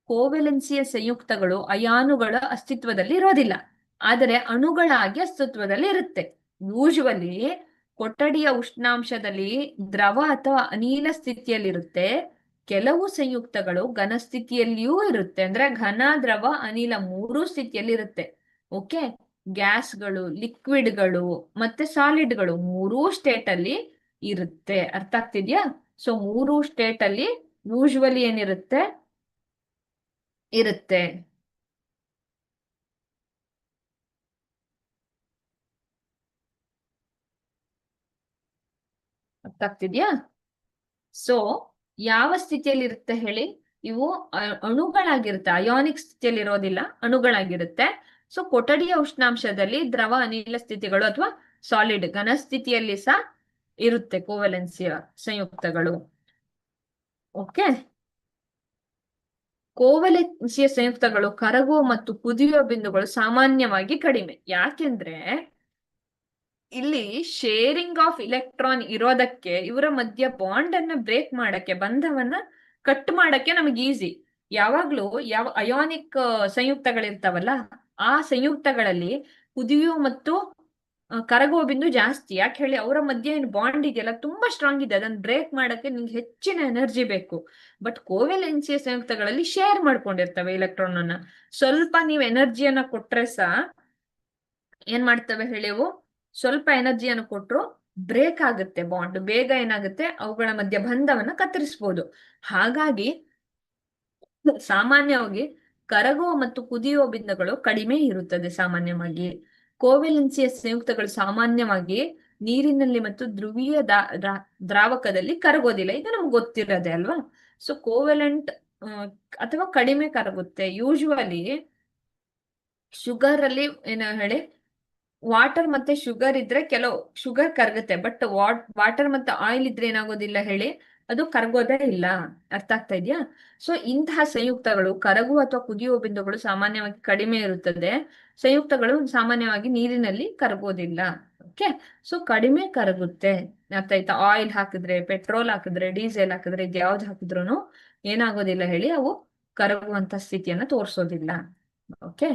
ಕೋವೆಲೆನ್ಸಿಯ ಸಂಯುಕ್ತಗಳು ಅಯಾನುಗಳ ಅಸ್ತಿತ್ವದಲ್ಲಿ ಇರೋದಿಲ್ಲ, ಆದರೆ ಅಣುಗಳಾಗಿ ಅಸ್ತಿತ್ವದಲ್ಲಿ ಇರುತ್ತೆ. ಯೂಶುವಲಿ ಕೊಠಡಿಯ ಉಷ್ಣಾಂಶದಲ್ಲಿ ದ್ರವ ಅಥವಾ ಅನಿಲ ಸ್ಥಿತಿಯಲ್ಲಿರುತ್ತೆ. ಕೆಲವು ಸಂಯುಕ್ತಗಳು ಘನ ಸ್ಥಿತಿಯಲ್ಲಿಯೂ ಇರುತ್ತೆ, ಅಂದ್ರೆ ಘನ, ದ್ರವ, ಅನಿಲ ಮೂರೂ ಸ್ಥಿತಿಯಲ್ಲಿ ಇರುತ್ತೆ. ಓಕೆ, ಗ್ಯಾಸ್ಗಳು, ಲಿಕ್ವಿಡ್ಗಳು ಮತ್ತೆ ಸಾಲಿಡ್ಗಳು ಮೂರೂ ಸ್ಟೇಟ್ ಅಲ್ಲಿ ಇರುತ್ತೆ. ಅರ್ಥ ಆಗ್ತಿದ್ಯಾ? ಸೊ ಮೂರೂ ಸ್ಟೇಟ್ ಅಲ್ಲಿ ಯೂಶುವಲಿ ಏನಿರುತ್ತೆ, ಇರುತ್ತೆ. ಅರ್ಥ ಆಗ್ತಿದ್ಯಾ? ಸೊ ಯಾವ ಸ್ಥಿತಿಯಲ್ಲಿ ಇರುತ್ತೆ ಹೇಳಿ? ಇವು ಅಣುಗಳಾಗಿರುತ್ತೆ, ಅಯಾನಿಕ್ ಸ್ಥಿತಿಯಲ್ಲಿ ಇರೋದಿಲ್ಲ, ಅಣುಗಳಾಗಿರುತ್ತೆ. ಸೊ ಕೊಠಡಿಯ ಉಷ್ಣಾಂಶದಲ್ಲಿ ದ್ರವ, ಅನಿಲ ಸ್ಥಿತಿಗಳು ಅಥವಾ ಸಾಲಿಡ್, ಘನ ಸ್ಥಿತಿಯಲ್ಲಿ ಸಹ ಇರುತ್ತೆ ಕೋವೆಲೆನ್ಸಿಯ ಸಂಯುಕ್ತಗಳು. ಓಕೆ, ಕೋವೆಲೆನ್ಸಿಯ ಸಂಯುಕ್ತಗಳು ಕರಗುವ ಮತ್ತು ಕುದಿಯುವ ಬಿಂದುಗಳು ಸಾಮಾನ್ಯವಾಗಿ ಕಡಿಮೆ. ಯಾಕೆಂದ್ರೆ ಇಲ್ಲಿ ಶೇರಿಂಗ್ ಆಫ್ ಇಲೆಕ್ಟ್ರಾನ್ ಇರೋದಕ್ಕೆ, ಇವರ ಮಧ್ಯ ಬಾಂಡ್ ಅನ್ನ ಬ್ರೇಕ್ ಮಾಡಕ್ಕೆ, ಬಂಧವನ್ನ ಕಟ್ ಮಾಡಕ್ಕೆ ನಮಗೆ ಈಸಿ. ಯಾವಾಗ್ಲೂ ಯಾವ ಅಯಾನಿಕ್ ಸಂಯುಕ್ತಗಳಿರ್ತಾವಲ್ಲ, ಆ ಸಂಯುಕ್ತಗಳಲ್ಲಿ ಕುದಿಯುವ ಮತ್ತು ಕರಗುವ ಬಿಂದು ಜಾಸ್ತಿ. ಯಾಕೆ ಹೇಳಿ? ಅವರ ಮಧ್ಯೆ ಏನು ಬಾಂಡ್ ಇದೆಯಲ್ಲ ತುಂಬಾ ಸ್ಟ್ರಾಂಗ್ ಇದೆ, ಅದನ್ನ ಬ್ರೇಕ್ ಮಾಡಕ್ಕೆ ನಿಮ್ಗೆ ಹೆಚ್ಚಿನ ಎನರ್ಜಿ ಬೇಕು. ಬಟ್ ಕೋವೆಲೆನ್ಸಿಯ ಸಂಯುಕ್ತಗಳಲ್ಲಿ ಶೇರ್ ಮಾಡ್ಕೊಂಡಿರ್ತವೆ ಇಲೆಕ್ಟ್ರಾನ್ ಅನ್ನ. ಸ್ವಲ್ಪ ನೀವು ಎನರ್ಜಿಯನ್ನ ಕೊಟ್ರೆ ಸಹ ಏನ್ ಮಾಡ್ತವೆ ಹೇಳಿ, ಅವು ಸ್ವಲ್ಪ ಎನರ್ಜಿಯನ್ನು ಕೊಟ್ರು ಬ್ರೇಕ್ ಆಗುತ್ತೆ ಬಾಂಡ್, ಬೇಗ ಏನಾಗುತ್ತೆ, ಅವುಗಳ ಮಧ್ಯ ಬಂಧವನ್ನ ಕತ್ತರಿಸಬಹುದು. ಹಾಗಾಗಿ ಸಾಮಾನ್ಯವಾಗಿ ಕರಗುವ ಮತ್ತು ಕುದಿಯುವ ಬಿಂದುಗಳು ಕಡಿಮೆ ಇರುತ್ತದೆ. ಸಾಮಾನ್ಯವಾಗಿ ಕೋವೆಲೆನ್ಸಿಯ ಸಂಯುಕ್ತಗಳು ಸಾಮಾನ್ಯವಾಗಿ ನೀರಿನಲ್ಲಿ ಮತ್ತು ಧ್ರುವೀಯ ದ್ರಾವಕದಲ್ಲಿ ಕರಗೋದಿಲ್ಲ. ಇದು ನಮ್ಗೆ ಗೊತ್ತಿರೋದೆ ಅಲ್ವಾ? ಸೊ ಕೋವೆಲೆಂಟ್ ಅಥವಾ ಕಡಿಮೆ ಕರಗುತ್ತೆ. ಯೂಶುವಲಿ ಶುಗರ್ ಅಲ್ಲಿ ಏನ ಹೇಳಿ, ವಾಟರ್ ಮತ್ತೆ ಶುಗರ್ ಇದ್ರೆ ಕೆಲವು ಶುಗರ್ ಕರಗುತ್ತೆ, ಬಟ್ ವಾಟರ್ ಮತ್ತೆ ಆಯಿಲ್ ಇದ್ರೆ ಏನಾಗೋದಿಲ್ಲ ಹೇಳಿ, ಅದು ಕರಗೋದೇ ಇಲ್ಲ. ಅರ್ಥ ಆಗ್ತಾ ಇದೆಯಾ? ಸೊ ಇಂತಹ ಸಂಯುಕ್ತಗಳು ಕರಗುವ ಅಥವಾ ಕುದಿಯುವ ಬಿಂದುಗಳು ಸಾಮಾನ್ಯವಾಗಿ ಕಡಿಮೆ ಇರುತ್ತದೆ. ಸಂಯುಕ್ತಗಳು ಸಾಮಾನ್ಯವಾಗಿ ನೀರಿನಲ್ಲಿ ಕರಗೋದಿಲ್ಲ. ಓಕೆ, ಸೊ ಕಡಿಮೆ ಕರಗುತ್ತೆ. ಅರ್ಥ ಆಯ್ತಾ? ಆಯಿಲ್ ಹಾಕಿದ್ರೆ, ಪೆಟ್ರೋಲ್ ಹಾಕಿದ್ರೆ, ಡೀಸೆಲ್ ಹಾಕಿದ್ರೆ, ಇದು ಯಾವ್ದು ಹಾಕಿದ್ರು ಏನಾಗೋದಿಲ್ಲ ಹೇಳಿ, ಅವು ಕರಗುವಂತ ಸ್ಥಿತಿಯನ್ನ ತೋರಿಸೋದಿಲ್ಲ. ಓಕೆ,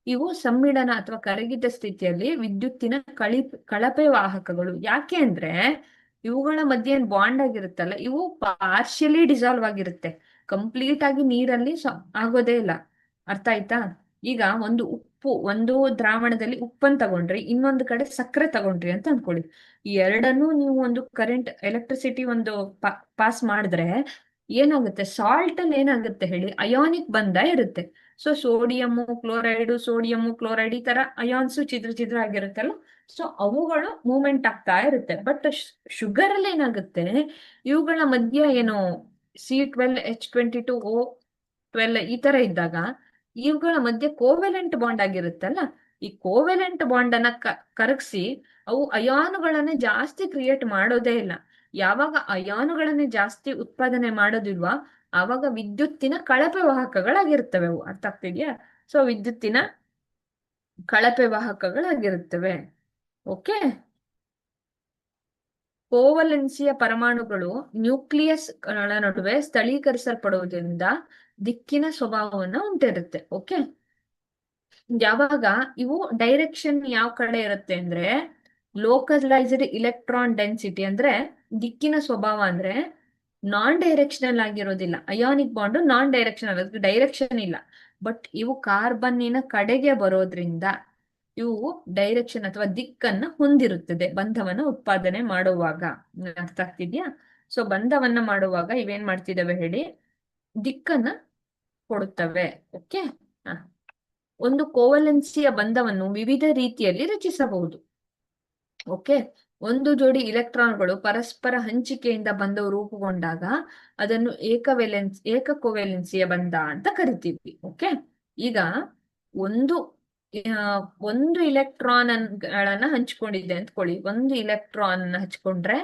ಇವು ಸಮ್ಮಿಳನ ಅಥವಾ ಕರಗಿದ ಸ್ಥಿತಿಯಲ್ಲಿ ವಿದ್ಯುತ್ತಿನ ಕಳಪೆ ವಾಹಕಗಳು. ಯಾಕೆ ಅಂದ್ರೆ ಇವುಗಳ ಮಧ್ಯೆ ಏನ್ ಬಾಂಡ್ ಆಗಿರುತ್ತಲ್ಲ, ಇವು ಪಾರ್ಷಿಯಲಿ ಡಿಸಾಲ್ವ್ ಆಗಿರುತ್ತೆ, ಕಂಪ್ಲೀಟ್ ಆಗಿ ನೀರಲ್ಲಿ ಆಗೋದೇ ಇಲ್ಲ. ಅರ್ಥ ಆಯ್ತಾ? ಈಗ ಒಂದು ದ್ರಾವಣದಲ್ಲಿ ಉಪ್ಪನ್ನು ತಗೊಂಡ್ರಿ, ಇನ್ನೊಂದು ಕಡೆ ಸಕ್ಕರೆ ತಗೊಂಡ್ರಿ ಅಂತ ಅನ್ಕೊಳ್ಳಿ. ಈ ಎರಡನ್ನೂ ನೀವು ಒಂದು ಕರೆಂಟ್, ಎಲೆಕ್ಟ್ರಿಸಿಟಿ ಒಂದು ಪಾಸ್ ಮಾಡಿದ್ರೆ ಏನಾಗುತ್ತೆ, ಸಾಲ್ಟ್ ಅಲ್ಲಿ ಏನಾಗುತ್ತೆ ಹೇಳಿ, ಅಯಾನಿಕ್ ಬಂಧ ಇರುತ್ತೆ. ಸೊ ಸೋಡಿಯಂ ಕ್ಲೋರೈಡ್ ಈ ತರ ಅಯಾನ್ಸು ಚಿದ್ರ ಆಗಿರುತ್ತಲ್ಲ, ಸೊ ಅವುಗಳು ಮೂವ್ಮೆಂಟ್ ಆಗ್ತಾ ಇರುತ್ತೆ. ಬಟ್ ಶುಗರ್ ಅಲ್ಲಿ ಏನಾಗುತ್ತೆ, ಇವುಗಳ ಮಧ್ಯ ಏನು C12H22O12 ಈ ತರ ಇದ್ದಾಗ ಇವುಗಳ ಮಧ್ಯೆ ಕೋವೆಲೆಂಟ್ ಬಾಂಡ್ ಆಗಿರುತ್ತಲ್ಲ, ಈ ಕೋವೆಲೆಂಟ್ ಬಾಂಡ್ ಅನ್ನ ಕರಗಿಸಿ ಅವು ಅಯಾನುಗಳನ್ನ ಜಾಸ್ತಿ ಕ್ರಿಯೇಟ್ ಮಾಡೋದೇ ಇಲ್ಲ. ಯಾವಾಗ ಅಯಾನುಗಳನ್ನ ಜಾಸ್ತಿ ಉತ್ಪಾದನೆ ಮಾಡೋದಿಲ್ವಾ, ಆವಾಗ ವಿದ್ಯುತ್ತಿನ ಕಳಪೆ ವಾಹಕಗಳಾಗಿರ್ತವೆ ಅವು. ಅರ್ಥ ಆಗ್ತಿದ್ಯಾ? ಸೊ ವಿದ್ಯುತ್ತಿನ ಕಳಪೆ ವಾಹಕಗಳಾಗಿರುತ್ತವೆ. ಓಕೆ, ಕೋವಲೆನ್ಸಿಯ ಪರಮಾಣುಗಳು ನ್ಯೂಕ್ಲಿಯಸ್ ಗಳ ನಡುವೆ ಸ್ಥಳೀಕರಿಸಲ್ಪಡುವುದರಿಂದ ದಿಕ್ಕಿನ ಸ್ವಭಾವವನ್ನು ಹೊಂದಿರುತ್ತೆ. ಓಕೆ, ಯಾವಾಗ ಇವು ಡೈರೆಕ್ಷನ್ ಯಾವ ಕಡೆ ಇರುತ್ತೆ ಅಂದ್ರೆ, ಲೋಕಲೈಸ್ಡ್ ಇಲೆಕ್ಟ್ರಾನ್ ಡೆನ್ಸಿಟಿ ಅಂದ್ರೆ ದಿಕ್ಕಿನ ಸ್ವಭಾವ ಅಂದ್ರೆ ನಾನ್ ಡೈರೆಕ್ಷನಲ್ ಆಗಿರೋದಿಲ್ಲ. ಅಯಾನಿಕ್ ಬಾಂಡ್ ನಾನ್ ಡೈರೆಕ್ಷನಲ್, ಅದಕ್ಕೆ ಡೈರೆಕ್ಷನ್ ಇಲ್ಲ. ಬಟ್ ಇವು ಕಾರ್ಬನ್ನಿನ ಕಡೆಗೆ ಬರೋದ್ರಿಂದ ಇವು ಡೈರೆಕ್ಷನ್ ಅಥವಾ ದಿಕ್ಕನ್ನ ಹೊಂದಿರುತ್ತದೆ ಬಂಧವನ್ನ ಉತ್ಪಾದನೆ ಮಾಡುವಾಗ. ಅರ್ಥ ಆಗ್ತಿದ್ಯಾ? ಸೊ ಬಂಧವನ್ನ ಮಾಡುವಾಗ ಇವೇನ್ ಮಾಡ್ತಿದ್ದಾವೆ ಹೇಳಿ, ದಿಕ್ಕನ್ನ ಕೊಡುತ್ತವೆ. ಓಕೆ, ಒಂದು ಕೋವಲೆನ್ಸಿಯ ಬಂಧವನ್ನು ವಿವಿಧ ರೀತಿಯಲ್ಲಿ ರಚಿಸಬಹುದು. ಓಕೆ, ಒಂದು ಜೋಡಿ ಇಲೆಕ್ಟ್ರಾನ್ಗಳು ಪರಸ್ಪರ ಹಂಚಿಕೆಯಿಂದ ಬಂಧವು ರೂಪುಗೊಂಡಾಗ ಅದನ್ನು ಏಕ ಕೋವೆಲೆನ್ಸಿಯ ಬಂಧ ಅಂತ ಕರಿತೀವಿ. ಓಕೆ, ಈಗ ಒಂದು ಒಂದು ಇಲೆಕ್ಟ್ರಾನ್ ಗಳನ್ನ ಹಂಚ್ಕೊಂಡಿದೆ ಅಂದ್ಕೊಳ್ಳಿ. ಒಂದು ಇಲೆಕ್ಟ್ರಾನ್ ಹಚ್ಕೊಂಡ್ರೆ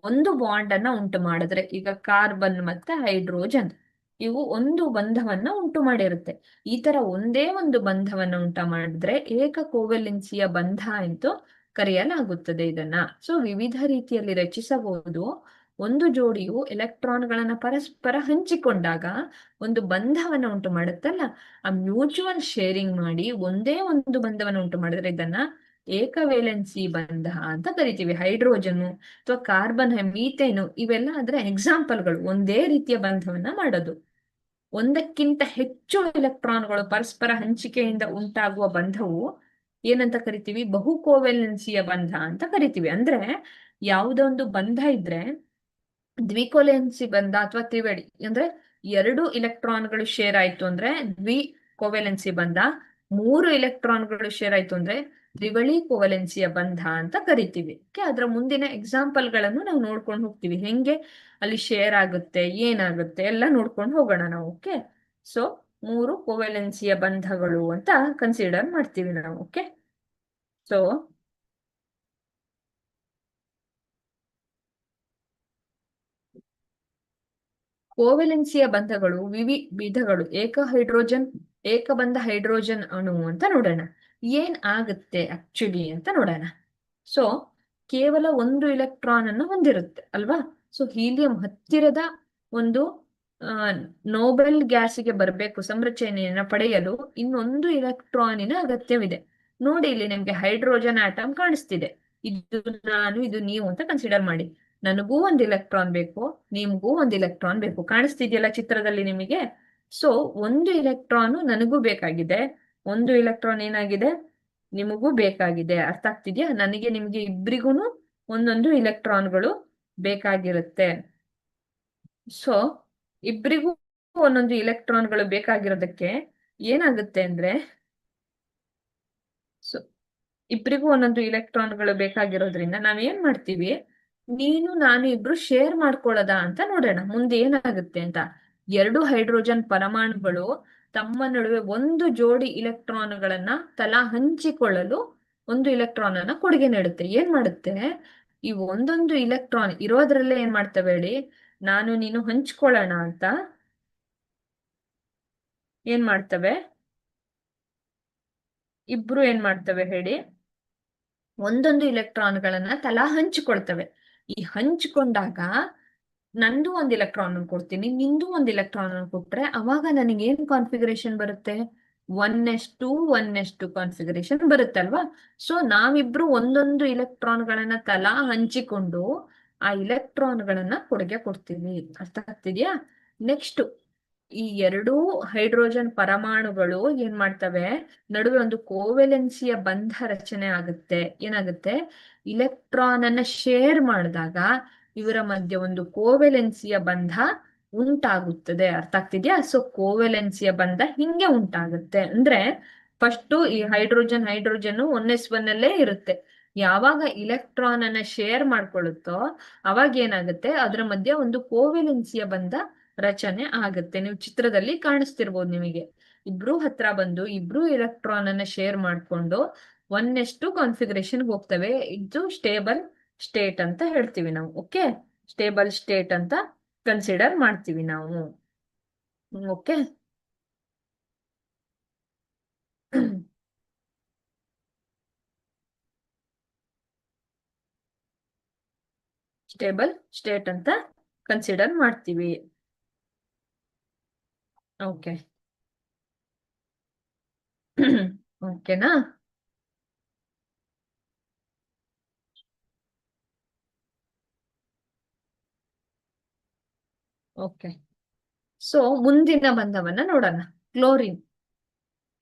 ಒಂದು ಬಾಂಡ್ ಅನ್ನ ಉಂಟು ಮಾಡಿದ್ರೆ, ಈಗ ಕಾರ್ಬನ್ ಮತ್ತೆ ಹೈಡ್ರೋಜನ್ ಇವು ಒಂದು ಬಂಧವನ್ನ ಉಂಟು ಮಾಡಿರುತ್ತೆ. ಈ ತರ ಒಂದೇ ಒಂದು ಬಂಧವನ್ನ ಉಂಟು ಮಾಡಿದ್ರೆ ಏಕ ಕೋವೆಲೆನ್ಸಿಯ ಬಂಧ ಎಂದು ಕರೆಯಲಾಗುತ್ತದೆ ಇದನ್ನ. ಸೊ ವಿವಿಧ ರೀತಿಯಲ್ಲಿ ರಚಿಸಬಹುದು. ಒಂದು ಜೋಡಿಯು ಎಲೆಕ್ಟ್ರಾನ್ಗಳನ್ನ ಪರಸ್ಪರ ಹಂಚಿಕೊಂಡಾಗ ಒಂದು ಬಂಧವನ್ನ ಉಂಟು ಮಾಡುತ್ತಲ್ಲ, ಆ ಮ್ಯೂಚುವಲ್ ಶೇರಿಂಗ್ ಮಾಡಿ ಒಂದೇ ಒಂದು ಬಂಧವನ್ನು ಉಂಟು ಮಾಡಿದ್ರೆ ಇದನ್ನ ಏಕವೇಲೆನ್ಸಿ ಬಂಧ ಅಂತ ಕರಿತೀವಿ. ಹೈಡ್ರೋಜನ್ ಅಥವಾ ಕಾರ್ಬನ್, ಮೀಥೇನು ಇವೆಲ್ಲ ಅದರ ಎಕ್ಸಾಂಪಲ್ಗಳು. ಒಂದೇ ರೀತಿಯ ಬಂಧವನ್ನ ಮಾಡೋದು. ಒಂದಕ್ಕಿಂತ ಹೆಚ್ಚು ಎಲೆಕ್ಟ್ರಾನ್ಗಳು ಪರಸ್ಪರ ಹಂಚಿಕೆಯಿಂದ ಉಂಟಾಗುವ ಬಂಧವು ಏನಂತ ಕರಿತೀವಿ? ಬಹುಕೋವೆಲೆನ್ಸಿಯ ಬಂಧ ಅಂತ ಕರಿತೀವಿ. ಅಂದ್ರೆ ಯಾವುದೊಂದು ಬಂಧ ಇದ್ರೆ ದ್ವಿಕೋಲೆನ್ಸಿ ಬಂಧ ಅಥವಾ ತ್ರಿವಳಿ ಅಂದ್ರೆ ಎರಡು ಇಲೆಕ್ಟ್ರಾನ್ಗಳು ಶೇರ್ ಆಯ್ತು ಅಂದ್ರೆ ದ್ವಿಕೋವೆಲೆನ್ಸಿ ಬಂಧ, ಮೂರು ಇಲೆಕ್ಟ್ರಾನ್ಗಳು ಶೇರ್ ಆಯ್ತು ಅಂದ್ರೆ ತ್ರಿವಳಿ ಕೋವೆಲೆನ್ಸಿಯ ಬಂಧ ಅಂತ ಕರಿತೀವಿ. ಅದರ ಮುಂದಿನ ಎಕ್ಸಾಂಪಲ್ ಗಳನ್ನು ನಾವು ನೋಡ್ಕೊಂಡು ಹೋಗ್ತೀವಿ. ಹೆಂಗೆ ಅಲ್ಲಿ ಶೇರ್ ಆಗುತ್ತೆ, ಏನಾಗುತ್ತೆ ಎಲ್ಲ ನೋಡ್ಕೊಂಡು ಹೋಗೋಣ ನಾವು. ಓಕೆ, ಸೊ ಮೂರು ಕೋವೆಲೆನ್ಸಿಯ ಬಂಧಗಳು ಅಂತ ಕನ್ಸಿಡರ್ ಮಾಡ್ತೀವಿ ನಾವು. ಓಕೆ, ಸೊ ಕೋವೆಲೆನ್ಸಿಯ ಬಂಧಗಳು ವಿಧಗಳು. ಏಕಬಂಧ ಹೈಡ್ರೋಜನ್ ಅಣು ಅಂತ ನೋಡೋಣ. ಏನ್ ಆಗುತ್ತೆ ಆಕ್ಚುಲಿ ಅಂತ ನೋಡೋಣ. ಸೊ ಕೇವಲ ಒಂದು ಇಲೆಕ್ಟ್ರಾನ್ ಅನ್ನು ಹೊಂದಿರುತ್ತೆ ಅಲ್ವಾ? ಸೊ ಹೀಲಿಯಂ ಹತ್ತಿರದ ಒಂದು ನೋಬೆಲ್ ಗ್ಯಾಸಿಗೆ ಬರಬೇಕು, ಸಂರಚನೆಯನ್ನ ಪಡೆಯಲು ಇನ್ನೊಂದು ಇಲೆಕ್ಟ್ರಾನಿನ ಅಗತ್ಯವಿದೆ. ನೋಡಿ, ಇಲ್ಲಿ ನಿಮ್ಗೆ ಹೈಡ್ರೋಜನ್ ಆಟಮ್ ಕಾಣಿಸ್ತಿದೆ. ಇದು ನಾನು, ಇದು ನೀವು ಅಂತ ಕನ್ಸಿಡರ್ ಮಾಡಿ. ನನಗೂ ಒಂದು ಇಲೆಕ್ಟ್ರಾನ್ ಬೇಕು, ನಿಮ್ಗೂ ಒಂದು ಇಲೆಕ್ಟ್ರಾನ್ ಬೇಕು. ಕಾಣಿಸ್ತಿದೆಯಲ್ಲ ಚಿತ್ರದಲ್ಲಿ ನಿಮಗೆ? ಸೊ ಒಂದು ಇಲೆಕ್ಟ್ರಾನ್ ನನಗೂ ಬೇಕಾಗಿದೆ, ಒಂದು ಇಲೆಕ್ಟ್ರಾನ್ ಏನಾಗಿದೆ ನಿಮಗೂ ಬೇಕಾಗಿದೆ. ಅರ್ಥ ಆಗ್ತಿದ್ಯಾ? ನನಗೆ ನಿಮ್ಗೆ ಇಬ್ರಿಗೂ ಒಂದೊಂದು ಇಲೆಕ್ಟ್ರಾನ್ಗಳು ಬೇಕಾಗಿರುತ್ತೆ. ಸೊ ಇಬ್ರಿಗೂ ಒಂದೊಂದು ಇಲೆಕ್ಟ್ರಾನ್ಗಳು ಬೇಕಾಗಿರೋದಕ್ಕೆ ಏನಾಗುತ್ತೆ ಅಂದ್ರೆ, ಸೊ ಇಬ್ರಿಗೂ ಒಂದೊಂದು ಇಲೆಕ್ಟ್ರಾನ್ಗಳು ಬೇಕಾಗಿರೋದ್ರಿಂದ ನಾವೇನ್ ಮಾಡ್ತೀವಿ, ನೀನು ನಾನು ಇಬ್ರು ಶೇರ್ ಮಾಡ್ಕೊಳ್ಳೋದ ಅಂತ ನೋಡೋಣ ಮುಂದೆ ಏನಾಗುತ್ತೆ ಅಂತ. ಎರಡು ಹೈಡ್ರೋಜನ್ ಪರಮಾಣುಗಳು ತಮ್ಮ ನಡುವೆ ಒಂದು ಜೋಡಿ ಇಲೆಕ್ಟ್ರಾನ್ಗಳನ್ನ ತಲಾ ಹಂಚಿಕೊಳ್ಳಲು ಒಂದು ಇಲೆಕ್ಟ್ರಾನ್ ಅನ್ನ ಕೊಡುಗೆ ನೀಡುತ್ತೆ. ಏನ್ ಮಾಡುತ್ತೆ, ಈ ಒಂದೊಂದು ಇಲೆಕ್ಟ್ರಾನ್ ಇರೋದ್ರಲ್ಲೇ ಏನ್ ಮಾಡ್ತವೆ ಹೇಳಿ, ನಾನು ನೀನು ಹಂಚ್ಕೊಳ್ಳೋಣ ಅಂತ ಏನ್ ಮಾಡ್ತವೆ, ಇಬ್ರು ಏನ್ ಮಾಡ್ತವೆ ಹೇಳಿ, ಒಂದೊಂದು ಇಲೆಕ್ಟ್ರಾನ್ಗಳನ್ನ ತಲಾ ಹಂಚಿಕೊಳ್ತವೆ. ಈ ಹಂಚಿಕೊಂಡಾಗ ನಂದು ಒಂದು ಇಲೆಕ್ಟ್ರಾನ್ ಕೊಡ್ತೀನಿ, ನಿಂದು ಒಂದು ಇಲೆಕ್ಟ್ರಾನ್ ಕೊಟ್ರೆ ಅವಾಗ ನನಗೆ ಏನ್ ಕಾನ್ಫಿಗರೇಷನ್ ಬರುತ್ತೆ? 1:1:2 ಕಾನ್ಫಿಗರೇಷನ್ ಬರುತ್ತಲ್ವಾ? ಸೊ ನಾವಿಬ್ರು ಒಂದೊಂದು ಇಲೆಕ್ಟ್ರಾನ್ಗಳನ್ನ ತಲಾ ಹಂಚಿಕೊಂಡು ಆ ಇಲೆಕ್ಟ್ರಾನ್ಗಳನ್ನ ಕೊಡುಗೆ ಕೊಡ್ತೀವಿ. ಅರ್ಥ ಆಗ್ತಿದ್ಯಾ? ನೆಕ್ಸ್ಟ್ ಈ ಎರಡೂ ಹೈಡ್ರೋಜನ್ ಪರಮಾಣುಗಳು ಏನ್ ಮಾಡ್ತವೆ, ನಡುವೆ ಒಂದು ಕೋವೆಲೆನ್ಸಿಯ ಬಂಧ ರಚನೆ ಆಗುತ್ತೆ. ಏನಾಗುತ್ತೆ, ಇಲೆಕ್ಟ್ರಾನ್ ಅನ್ನ ಶೇರ್ ಮಾಡಿದಾಗ ಇವರ ಮಧ್ಯೆ ಒಂದು ಕೋವೆಲೆನ್ಸಿಯ ಬಂಧ ಉಂಟಾಗುತ್ತದೆ. ಅರ್ಥ ಆಗ್ತಿದ್ಯಾ? ಸೊ ಕೋವೆಲೆನ್ಸಿಯ ಬಂಧ ಹಿಂಗೆ ಉಂಟಾಗುತ್ತೆ. ಅಂದ್ರೆ ಫಸ್ಟ್ ಈ ಹೈಡ್ರೋಜನ್ 1s1 ಅಲ್ಲೇ ಇರುತ್ತೆ. ಯಾವಾಗ ಇಲೆಕ್ಟ್ರಾನ್ ಅನ್ನ ಶೇರ್ ಮಾಡ್ಕೊಳ್ಳುತ್ತೋ ಅವಾಗ ಏನಾಗುತ್ತೆ, ಅದರ ಮಧ್ಯೆ ಒಂದು ಕೋವೆಲೆನ್ಸಿಯ ಬಂಧ ರಚನೆ ಆಗುತ್ತೆ. ನೀವು ಚಿತ್ರದಲ್ಲಿ ಕಾಣಿಸ್ತಿರ್ಬೋದು ನಿಮಗೆ. ಇಬ್ರು ಹತ್ರ ಬಂದು ಇಬ್ರು ಇಲೆಕ್ಟ್ರಾನ್ ಅನ್ನ ಶೇರ್ ಮಾಡ್ಕೊಂಡು 1:2 ಕಾನ್ಫಿಗರೇಷನ್ ಹೋಗ್ತವೆ. ಇದು ಸ್ಟೇಬಲ್ ಸ್ಟೇಟ್ ಅಂತ ಹೇಳ್ತೀವಿ ನಾವು. ಓಕೆ, ಸ್ಟೇಬಲ್ ಸ್ಟೇಟ್ ಅಂತ ಕನ್ಸಿಡರ್ ಮಾಡ್ತೀವಿ ನಾವು. ಓಕೆ, ಸ್ಟೇಬಲ್ ಸ್ಟೇಟ್ ಅಂತ ಕನ್ಸಿಡರ್ ಮಾಡ್ತೀವಿ. ಓಕೆ ಓಕೆನಾ? ಓಕೆ, ಸೊ ಮುಂದಿನ ಬಂಧವನ್ನ ನೋಡೋಣ.